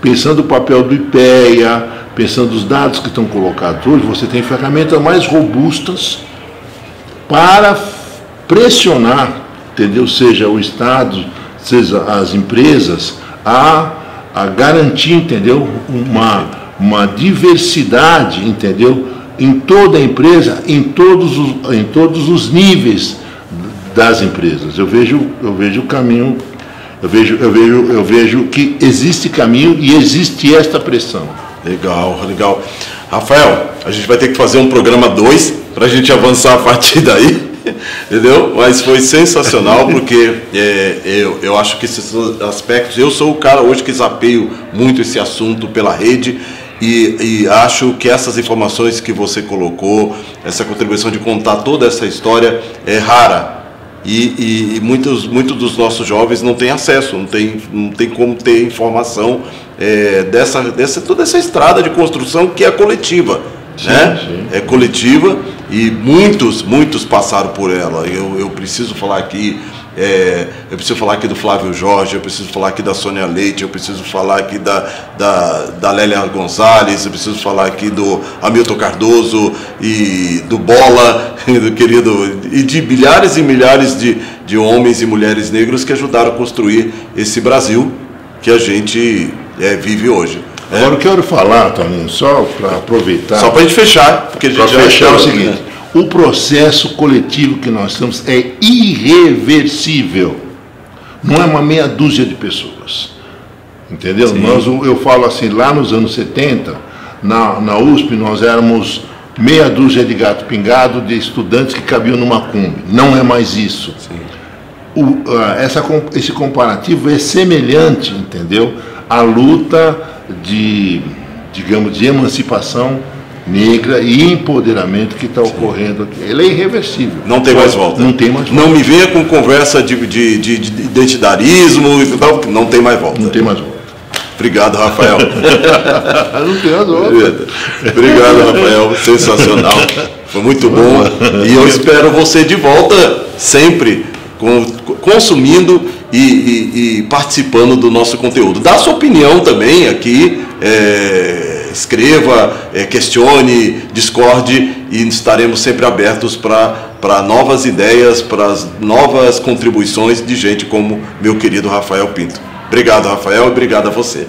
pensando o papel do IPEA, pensando os dados que estão colocados hoje, você tem ferramentas mais robustas para pressionar, entendeu? Seja o Estado, seja as empresas, a garantir, entendeu? Uma diversidade, entendeu? Em toda a empresa, em todos os níveis das empresas. Eu vejo o caminho, eu vejo que existe caminho e existe esta pressão. Legal, legal. Rafael, a gente vai ter que fazer um programa 2 para a gente avançar a partir daí, entendeu? Mas foi sensacional porque eu acho que esses aspectos, eu sou o cara hoje que zapeio muito esse assunto pela rede e acho que essas informações que você colocou, essa contribuição de contar toda essa história é rara. E muitos dos nossos jovens não têm acesso, não tem como ter informação toda essa estrada de construção que é coletiva, sim, né? Sim. É coletiva e muitos passaram por ela. Eu preciso falar aqui, do Flávio Jorge, eu preciso falar aqui da Sônia Leite, eu preciso falar aqui da Lélia Gonzalez, eu preciso falar aqui do Hamilton Cardoso e do Bola, do querido, e de milhares e milhares de homens e mulheres negros que ajudaram a construir esse Brasil que a gente vive hoje. Agora eu quero falar, Toninho, só para aproveitar. Só para a gente fechar, porque a gente já fechar o seguinte. Né? O processo coletivo que nós temos é irreversível. Não é uma meia dúzia de pessoas. Entendeu? Eu falo assim, lá nos anos 70, na USP, nós éramos meia dúzia de gato pingado de estudantes que cabiam numa Kombi. Não é mais isso. Esse comparativo é semelhante, entendeu? À luta de emancipação negra e empoderamento que está ocorrendo aqui. Ele é irreversível. Não tem mais volta. Não tem mais volta. Não me venha com conversa de identitarismo e tal, não tem mais volta. Não tem mais volta. Obrigado, Rafael. Não tem mais volta. Obrigado, Rafael. Sensacional. Foi muito bom. E eu espero você de volta sempre, consumindo e participando do nosso conteúdo. Dá sua opinião também aqui. Escreva, questione, discorde e estaremos sempre abertos para novas ideias, para novas contribuições de gente como meu querido Rafael Pinto. Obrigado, Rafael, e obrigado a você.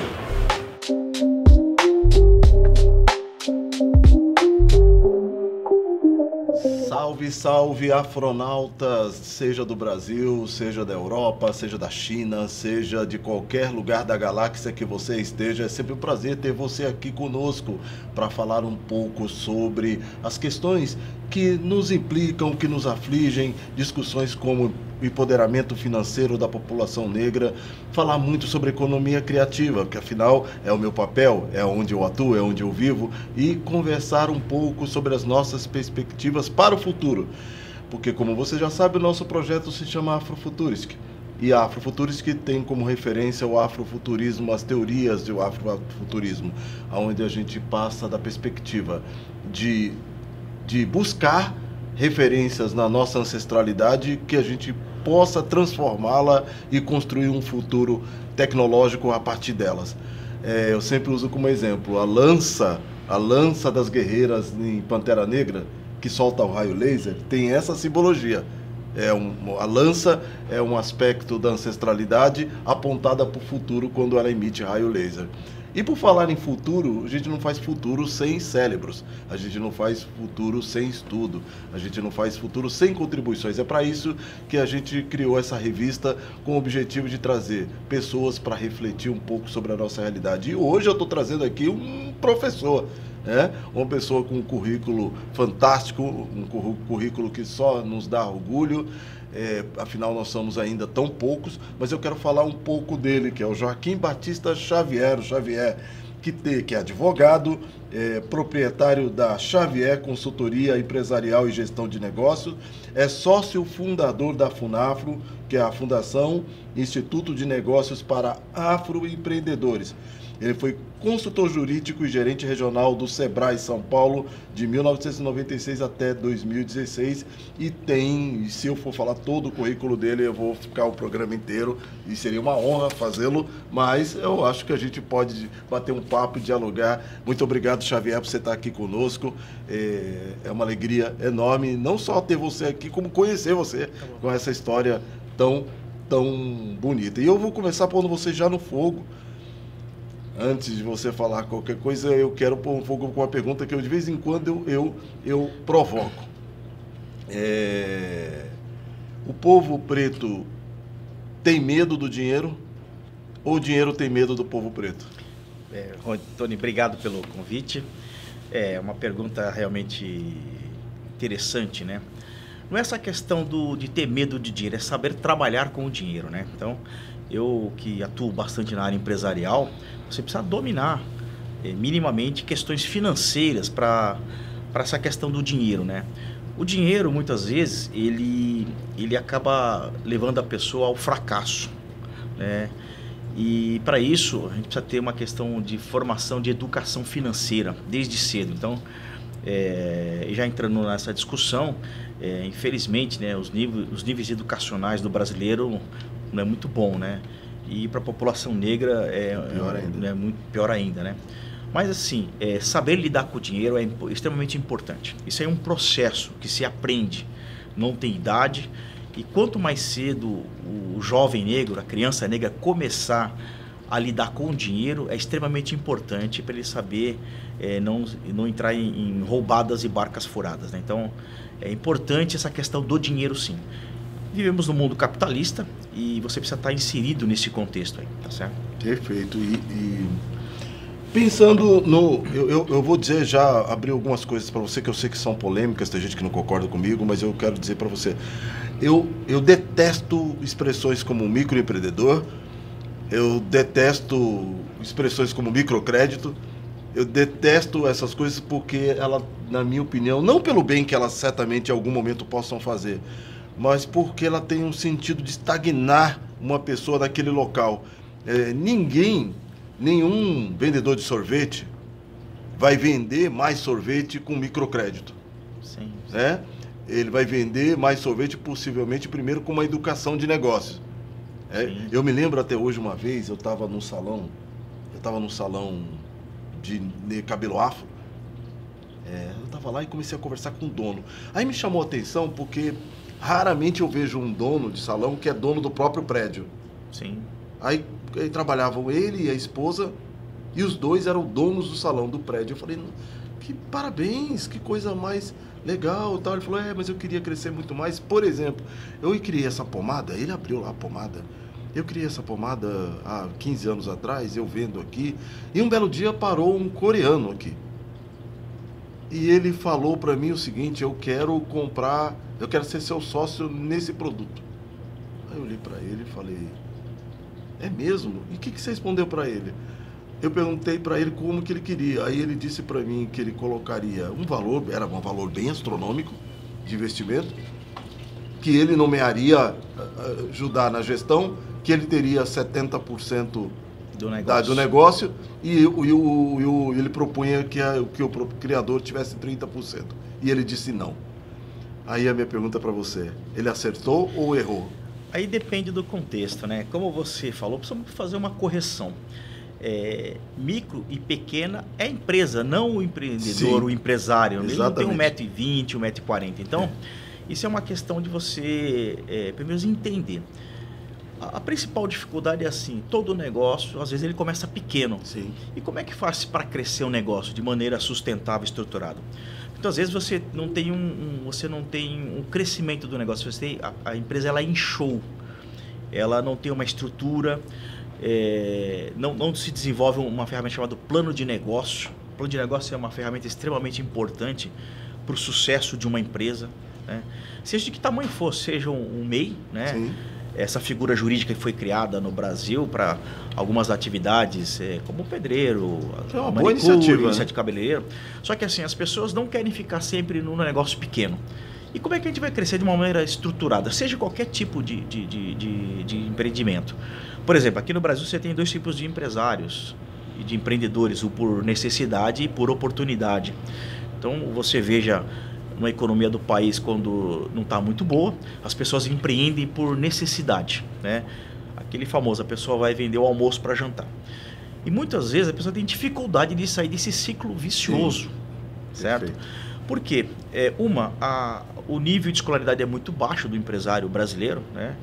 Salve, salve, afronautas, seja do Brasil, seja da Europa, seja da China, seja de qualquer lugar da galáxia que você esteja. É sempre um prazer ter você aqui conosco para falar um pouco sobre as questões que nos implicam, que nos afligem, discussões como empoderamento financeiro da população negra, falar muito sobre economia criativa, que afinal é o meu papel, é onde eu atuo, é onde eu vivo, e conversar um pouco sobre as nossas perspectivas para o futuro. Porque, como você já sabe, o nosso projeto se chama Afrofuturistic. E a Afrofuturistic tem como referência o afrofuturismo, as teorias do afrofuturismo, onde a gente passa da perspectiva de buscar referências na nossa ancestralidade que a gente possa transformá-la e construir um futuro tecnológico a partir delas. Eu sempre uso como exemplo a lança das guerreiras em Pantera Negra, que solta o raio laser, tem essa simbologia. A lança é um aspecto da ancestralidade apontada para o futuro quando ela emite raio laser. E por falar em futuro, a gente não faz futuro sem cérebros, a gente não faz futuro sem estudo, a gente não faz futuro sem contribuições. É para isso que a gente criou essa revista com o objetivo de trazer pessoas para refletir um pouco sobre a nossa realidade. E hoje eu estou trazendo aqui um professor, uma pessoa com um currículo fantástico, um currículo que só nos dá orgulho. Afinal nós somos ainda tão poucos, mas eu quero falar um pouco dele, que é o Joaquim Batista Xavier, que é advogado, proprietário da Xavier Consultoria Empresarial e Gestão de Negócios, é sócio fundador da FUNAFRO, que é a Fundação Instituto de Negócios para Afroempreendedores. Ele foi consultor jurídico e gerente regional do Sebrae São Paulo de 1996 até 2016 e tem, se eu for falar todo o currículo dele, eu vou ficar o programa inteiro e seria uma honra fazê-lo, mas eu acho que a gente pode bater um papo e dialogar. Muito obrigado, Xavier, por você estar aqui conosco. É uma alegria enorme, não só ter você aqui, como conhecer você com essa história tão bonita. E eu vou começar pondo você já no fogo. Antes de você falar qualquer coisa, eu quero pôr um fogo com uma pergunta que eu, de vez em quando eu provoco. O povo preto tem medo do dinheiro ou o dinheiro tem medo do povo preto? Tony, obrigado pelo convite. É uma pergunta realmente interessante, né? Não é essa questão de ter medo de dinheiro, é saber trabalhar com o dinheiro, né? Então, eu que atuo bastante na área empresarial, você precisa dominar minimamente questões financeiras para essa questão do dinheiro, né? O dinheiro, muitas vezes, ele acaba levando a pessoa ao fracasso, né? E para isso, a gente precisa ter uma questão de formação, de educação financeira, desde cedo. Então, já entrando nessa discussão, infelizmente, né, os níveis educacionais do brasileiro não é muito bom, né? E para a população negra é muito pior ainda, né? Mas assim, saber lidar com o dinheiro é extremamente importante. Isso é um processo que se aprende, não tem idade. E quanto mais cedo o jovem negro, a criança negra começar a lidar com o dinheiro, é extremamente importante para ele saber não entrar em roubadas e barcas furadas, né? Então, é importante essa questão do dinheiro, sim. Vivemos no mundo capitalista e você precisa estar inserido nesse contexto aí, tá certo? Perfeito. E pensando no... Eu vou dizer, já abrir algumas coisas para você que eu sei que são polêmicas, tem gente que não concorda comigo, mas eu quero dizer para você. Eu detesto expressões como microempreendedor, eu detesto expressões como microcrédito, eu detesto essas coisas porque ela, na minha opinião, não pelo bem que elas certamente em algum momento possam fazer, mas porque ela tem um sentido de estagnar uma pessoa naquele local. Nenhum vendedor de sorvete vai vender mais sorvete com microcrédito. Sim. Né? Ele vai vender mais sorvete possivelmente primeiro com uma educação de negócio. Eu me lembro até hoje uma vez, eu estava num salão de cabelo afro. Eu estava lá e comecei a conversar com o dono. Aí me chamou a atenção porque raramente eu vejo um dono de salão que é dono do próprio prédio. Sim. Aí trabalhavam ele e a esposa, e os dois eram donos do salão do prédio. Eu falei, que parabéns, que coisa mais legal, tal. Ele falou, mas eu queria crescer muito mais. Por exemplo, eu criei essa pomada, ele abriu lá a pomada. Eu criei essa pomada há 15 anos atrás, eu vendo aqui, e um belo dia parou um coreano aqui. E ele falou para mim o seguinte, eu quero ser seu sócio nesse produto. Aí eu olhei para ele e falei, é mesmo? E o que você respondeu para ele? Eu perguntei para ele como que ele queria. Aí ele disse para mim que ele colocaria era um valor bem astronômico de investimento, que ele nomearia, ajudar na gestão, que ele teria 70% do negócio e ele propunha que o criador tivesse 30%. E ele disse não. Aí a minha pergunta para você, ele acertou ou errou? Aí depende do contexto, né? Como você falou, precisamos fazer uma correção. Micro e pequena é empresa, não o empreendedor, sim, o empresário. Ele não tem 1,20 m, 1,40 m. Então, isso é uma questão de você, primeiro, entender. A principal dificuldade é assim, todo negócio, às vezes ele começa pequeno. Sim. E como é que faz para crescer um negócio de maneira sustentável e estruturada? Então, às vezes você não tem um crescimento do negócio, a empresa ela inchou, ela não tem uma estrutura, não se desenvolve uma ferramenta chamada plano de negócio. O plano de negócio é uma ferramenta extremamente importante para o sucesso de uma empresa, né? Seja de que tamanho for, seja um MEI, né? Sim. Essa figura jurídica que foi criada no Brasil para algumas atividades, como pedreiro, é uma boa iniciativa, né? De cabeleireiro. Só que assim, as pessoas não querem ficar sempre no negócio pequeno. E como é que a gente vai crescer de uma maneira estruturada, seja qualquer tipo de empreendimento? Por exemplo, aqui no Brasil você tem dois tipos de empresários. de empreendedores, o por necessidade e por oportunidade. Então, você veja uma economia do país quando não está muito boa, as pessoas empreendem por necessidade, né? Aquele famoso, a pessoa vai vender o almoço para jantar. E muitas vezes a pessoa tem dificuldade de sair desse ciclo vicioso, certo? Perfeito. Por quê? O nível de escolaridade é muito baixo do empresário brasileiro, né?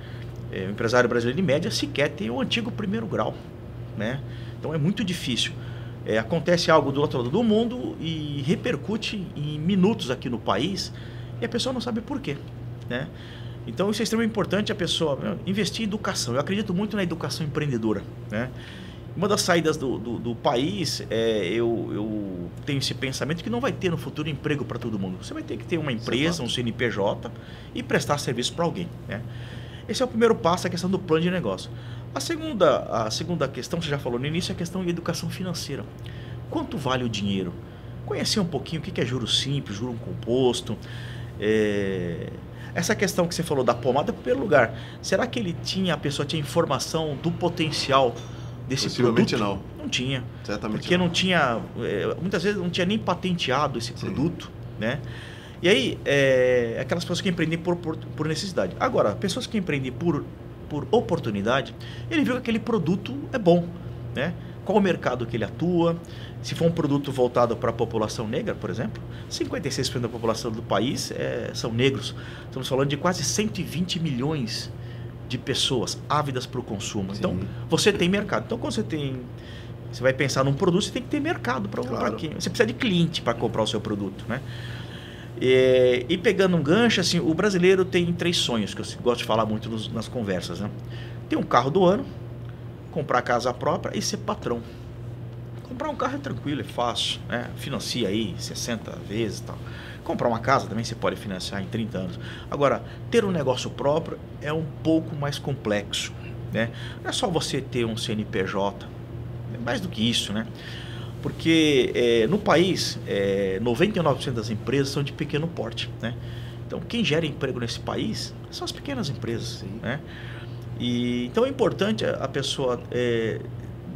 O empresário brasileiro, de média, sequer tem o antigo primeiro grau, né? Então é muito difícil. Acontece algo do outro lado do mundo e repercute em minutos aqui no país e a pessoa não sabe por quê, né? Então isso é extremamente importante, a pessoa investir em educação. Eu acredito muito na educação empreendedora, né? Uma das saídas do país, eu tenho esse pensamento que não vai ter no futuro emprego para todo mundo. Você vai ter que ter uma empresa, um CNPJ e prestar serviço para alguém, né? Esse é o primeiro passo, a questão do plano de negócio. A segunda questão, você já falou no início, é a questão de educação financeira. Quanto vale o dinheiro? Conhecer um pouquinho o que é juros simples, juro composto. Essa questão que você falou da pomada, em primeiro lugar, será que a pessoa tinha informação do potencial desse Possivelmente produto? não. Não tinha. Certamente porque não. não tinha, muitas vezes não tinha nem patenteado esse produto, né? E aí, aquelas pessoas que empreendem por necessidade. Agora, pessoas que empreendem por oportunidade, ele viu que aquele produto é bom, né? Qual o mercado que ele atua? Se for um produto voltado para a população negra, por exemplo, 56% da população do país são negros. Estamos falando de quase 120 milhões de pessoas ávidas para o consumo. Sim. Então, você tem mercado. Então, quando você vai pensar num produto, você tem que ter mercado para quem? Você precisa de cliente para comprar o seu produto, né? E pegando um gancho, assim, o brasileiro tem 3 sonhos, que eu gosto de falar muito nas conversas, né? Ter um carro do ano, comprar casa própria e ser patrão. Comprar um carro é tranquilo, é fácil, né? Financia aí 60 vezes e tal. Comprar uma casa também você pode financiar em 30 anos. Agora, ter um negócio próprio é um pouco mais complexo, né? Não é só você ter um CNPJ, é mais do que isso, né? Porque no país, 99% das empresas são de pequeno porte, né? Então, quem gera emprego nesse país são as pequenas empresas, né? Então, é importante a pessoa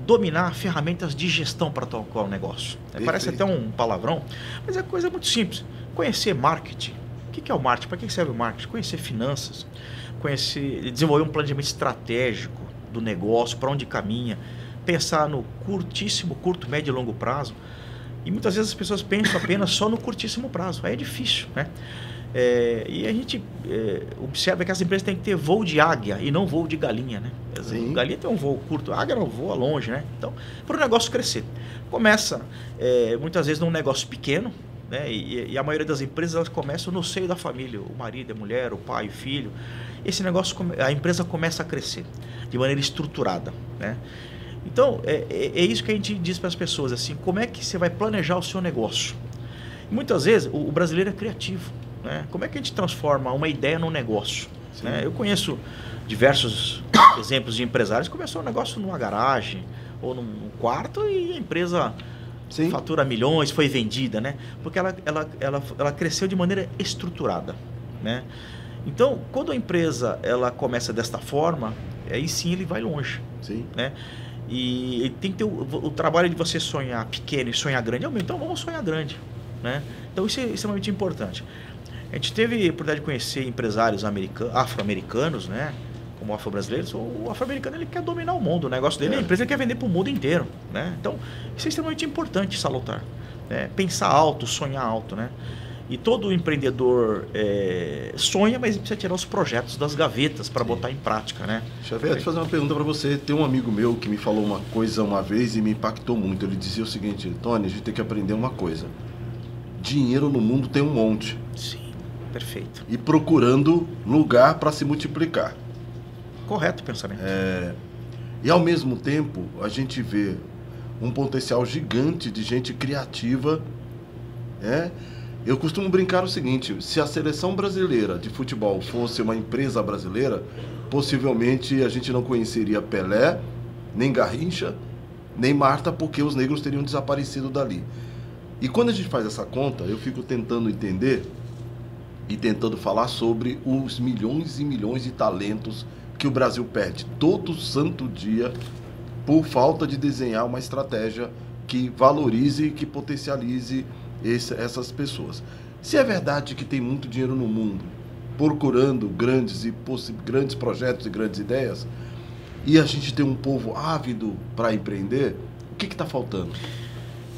dominar ferramentas de gestão para tocar o negócio. Parece até um palavrão, mas é coisa muito simples. Conhecer marketing. O que é o marketing? Para que serve o marketing? Conhecer finanças, desenvolver um planejamento estratégico do negócio, para onde caminha, pensar no curto, médio e longo prazo. E muitas vezes as pessoas pensam apenas só no curtíssimo prazo. Aí é difícil, né? E a gente observa que as empresas têm que ter voo de águia e não voo de galinha, né? Galinha tem um voo curto, a águia não voa longe, né? Então, para o negócio crescer. Começa, muitas vezes, num negócio pequeno, né? E a maioria das empresas, elas começam no seio da família. O marido, a mulher, o pai, o filho. Esse negócio, a empresa começa a crescer de maneira estruturada, né? Então, é isso que a gente diz para as pessoas, assim, como é que você vai planejar o seu negócio? E muitas vezes, o brasileiro é criativo, né? Como é que a gente transforma uma ideia num negócio? Né? Eu conheço diversos exemplos de empresários que começou um negócio numa garagem ou num quarto e a empresa fatura milhões, foi vendida, né? Porque ela cresceu de maneira estruturada, né? Então, quando a empresa ela começa desta forma, aí sim ele vai longe, né? E tem que ter o trabalho de você sonhar pequeno e sonhar grande. Então vamos sonhar grande, né? Então isso é extremamente importante. A gente teve a oportunidade de conhecer empresários afro-americanos, né? Como afro-brasileiros. O afro-americano ele quer dominar o mundo. O negócio dele, a empresa quer vender para o mundo inteiro, né? Então isso é extremamente importante, salutar, né? Pensar alto, sonhar alto, né? E todo empreendedor sonha, mas precisa tirar os projetos das gavetas para botar em prática, né? Xavier, deixa eu fazer uma pergunta para você. Tem um amigo meu que me falou uma coisa uma vez e me impactou muito. Ele dizia o seguinte: Tony, a gente tem que aprender uma coisa. Dinheiro no mundo tem um monte. Sim, perfeito. E procurando lugar para se multiplicar. Correto o pensamento. E ao mesmo tempo, a gente vê um potencial gigante de gente criativa, Eu costumo brincar o seguinte: se a seleção brasileira de futebol fosse uma empresa brasileira, possivelmente a gente não conheceria Pelé, nem Garrincha, nem Marta, porque os negros teriam desaparecido dali. E quando a gente faz essa conta, eu fico tentando entender e tentando falar sobre os milhões e milhões de talentos que o Brasil perde todo santo dia por falta de desenhar uma estratégia que valorize, que potencialize essas pessoas. Se é verdade que tem muito dinheiro no mundo procurando grandes projetos e grandes ideias, e a gente tem um povo ávido para empreender, o que está faltando?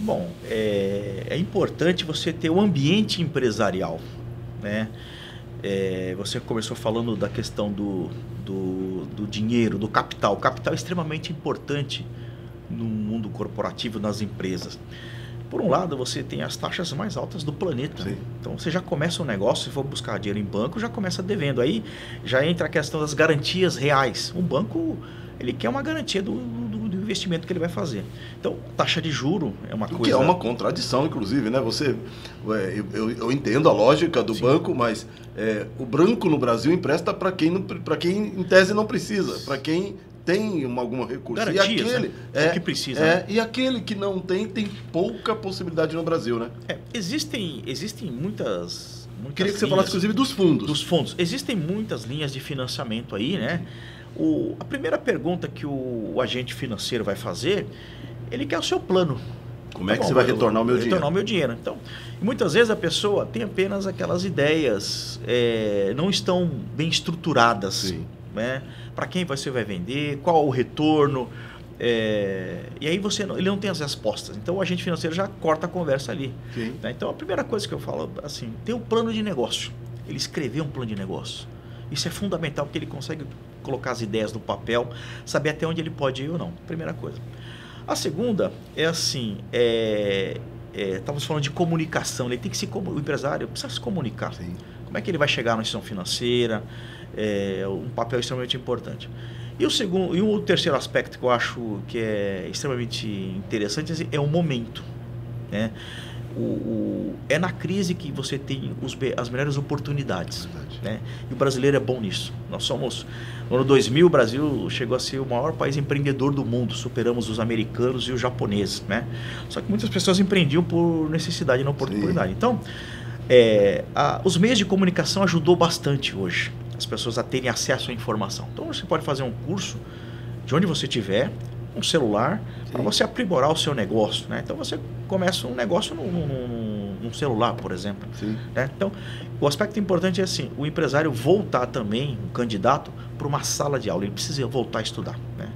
Bom, é importante você ter um ambiente empresarial, né? Você começou falando da questão do dinheiro, do capital. O capital é extremamente importante no mundo corporativo, nas empresas. Por um lado, você tem as taxas mais altas do planeta. Sim. Então, você já começa um negócio, se for buscar dinheiro em banco, já começa devendo. Aí já entra a questão das garantias reais. Um banco, ele quer uma garantia do investimento que ele vai fazer. Então, taxa de juro é uma coisa... Que é uma contradição, inclusive, né? Eu entendo a lógica do banco, mas o banco no Brasil empresta para quem em tese não precisa, para quem tem algum recurso. Garantias, e aquele que precisa. Né? E aquele que não tem pouca possibilidade no Brasil, né? Existem muitas Queria que você falasse, inclusive, dos fundos. Dos fundos. Existem muitas linhas de financiamento aí, né? A primeira pergunta que o agente financeiro vai fazer, ele quer o seu plano. Como é que você vai retornar o meu dinheiro? Retornar o meu dinheiro. Então, muitas vezes a pessoa tem apenas aquelas ideias, não estão bem estruturadas. Sim. Né? Para quem você vai vender, qual o retorno, e aí ele não tem as respostas. Então o agente financeiro já corta a conversa ali. Né? Então a primeira coisa que eu falo assim, ter um plano de negócio, ele escrever um plano de negócio. Isso é fundamental porque ele consegue colocar as ideias no papel, saber até onde ele pode ir ou não. Primeira coisa. A segunda é assim, estamos falando de comunicação, ele tem que o empresário precisa se comunicar. Sim. Como é que ele vai chegar na instituição financeira? Um papel extremamente importante. E o terceiro aspecto que eu acho que é extremamente interessante é o momento. Né? É na crise que você tem as melhores oportunidades. Né? E o brasileiro é bom nisso. Nós somos, no ano 2000, o Brasil chegou a ser o maior país empreendedor do mundo. Superamos os americanos e os japoneses. Né? Só que muitas pessoas empreendiam por necessidade e não por oportunidade. Então, os meios de comunicação ajudou bastante hoje as pessoas a terem acesso à informação. Então você pode fazer um curso de onde você estiver, um celular, para você aprimorar o seu negócio. Né? Então você começa um negócio num celular, por exemplo. Né? Então o aspecto importante é assim, o empresário voltar também, um candidato, para uma sala de aula. Ele precisa voltar a estudar. Né?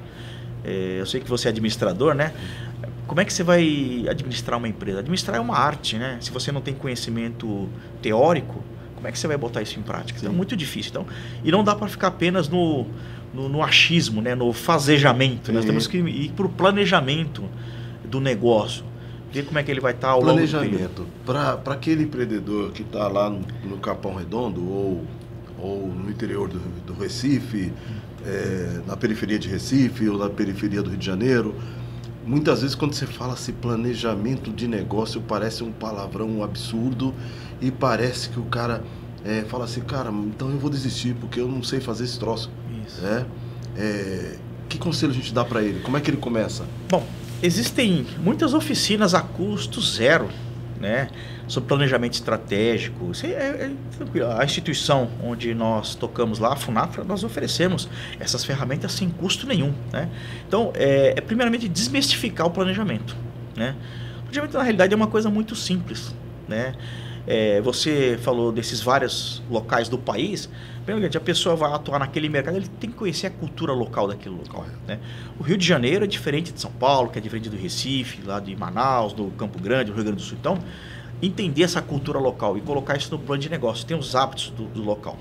Eu sei que você é administrador, né? Como é que você vai administrar uma empresa? Administrar é uma arte, né? Se você não tem conhecimento teórico, como é que você vai botar isso em prática? Então é muito difícil. Então, e não dá para ficar apenas no achismo, né? No fazejamento. Nós temos que ir para o planejamento do negócio. Ver como é que ele vai estar ao longo do tempo. Planejamento. Para aquele empreendedor que está lá no Capão Redondo ou no interior do Recife, na periferia de Recife ou na periferia do Rio de Janeiro, muitas vezes quando você fala assim, planejamento de negócio, parece um palavrão, um absurdo, e parece que o cara fala assim, cara, então eu vou desistir porque eu não sei fazer esse troço. Isso. Que conselho a gente dá para ele? Como é que ele começa? Bom, existem muitas oficinas a custo zero, né, sobre planejamento estratégico. Isso a instituição onde nós tocamos lá, a Funafra, nós oferecemos essas ferramentas sem custo nenhum. Né? Então, primeiramente desmistificar o planejamento. Né? O planejamento, na realidade, é uma coisa muito simples. Né? Você falou desses vários locais do país. Primeiramente, a pessoa vai atuar naquele mercado, ele tem que conhecer a cultura local daquele local. Né? O Rio de Janeiro é diferente de São Paulo, que é diferente do Recife, lá de Manaus, do Campo Grande, do Rio Grande do Sul. Então, entender essa cultura local e colocar isso no plano de negócio, tem os hábitos do local.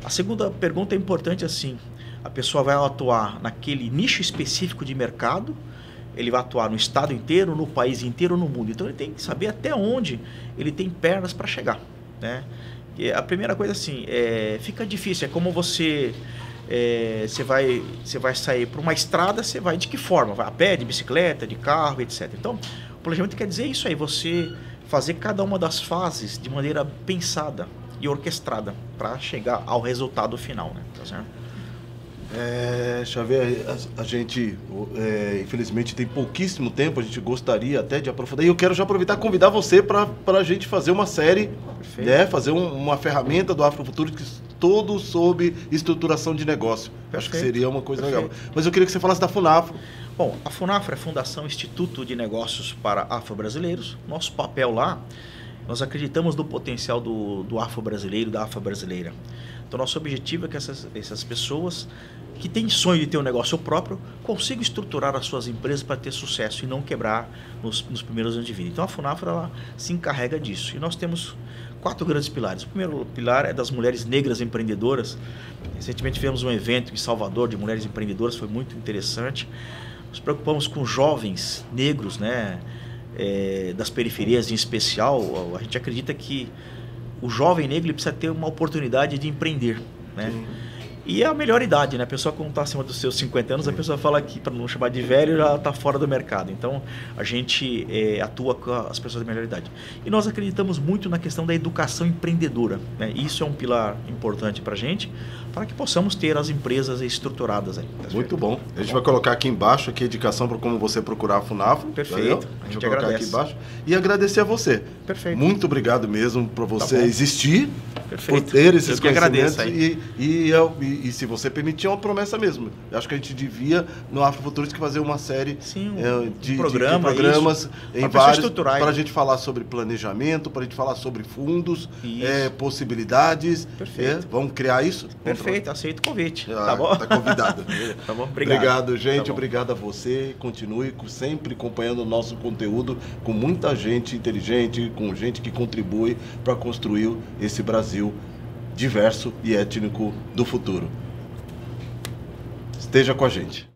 A segunda pergunta é importante assim, a pessoa vai atuar naquele nicho específico de mercado, ele vai atuar no estado inteiro, no país inteiro, no mundo. Então ele tem que saber até onde ele tem pernas para chegar. Né? E a primeira coisa assim, fica difícil, é como você vai sair para uma estrada, você vai de que forma? Vai a pé, de bicicleta, de carro, etc. Então, o planejamento quer dizer isso aí, você fazer cada uma das fases de maneira pensada e orquestrada para chegar ao resultado final, né? Tá certo? Xavier, a gente infelizmente tem pouquíssimo tempo, a gente gostaria até de aprofundar, e eu quero já aproveitar e convidar você para a gente fazer uma série, né, fazer uma ferramenta do Afrofuturo todo sobre estruturação de negócio. Acho que seria uma coisa legal. Mas eu queria que você falasse da Funafro. Bom, a FUNAFRA é a Fundação Instituto de Negócios para Afro-Brasileiros. Nosso papel lá, nós acreditamos no potencial do afro-brasileiro, da afro-brasileira. Então, nosso objetivo é que essas pessoas que têm sonho de ter um negócio próprio consigam estruturar as suas empresas para ter sucesso e não quebrar nos primeiros anos de vida. Então, a FUNAFRA ela se encarrega disso. E nós temos 4 grandes pilares. O primeiro pilar é das mulheres negras empreendedoras. Recentemente tivemos um evento em Salvador de mulheres empreendedoras, foi muito interessante. Nos preocupamos com jovens negros, né, das periferias em especial. A gente acredita que o jovem negro ele precisa ter uma oportunidade de empreender, né? E é a melhor idade, né? A pessoa quando está acima dos seus 50 anos, a pessoa fala que, para não chamar de velho, já está fora do mercado. Então, a gente atua com as pessoas da melhor idade. E nós acreditamos muito na questão da educação empreendedora, né? Isso é um pilar importante para a gente, para que possamos ter as empresas estruturadas aí. Muito bom. A gente vai colocar aqui embaixo aqui a indicação para como você procurar a FUNAFRA. Perfeito. A gente vai colocar aqui embaixo. E agradecer a você. Perfeito. Muito obrigado mesmo por você existir. Perfeito. Por ter esses Eu que agradeço conhecimentos e se você permitir, é uma promessa mesmo. Eu acho que a gente devia, no Afrofuturistas, fazer uma série de programas em vários, para a gente falar sobre planejamento, para a gente falar sobre fundos, possibilidades. Perfeito. Vamos criar isso? Perfeito, aceito o convite. Tá bom? Está convidado. Tá bom, obrigado, gente. Tá obrigado a você. Continue sempre acompanhando o nosso conteúdo com muita gente inteligente, com gente que contribui para construir esse Brasil diverso e étnico do futuro. Esteja com a gente.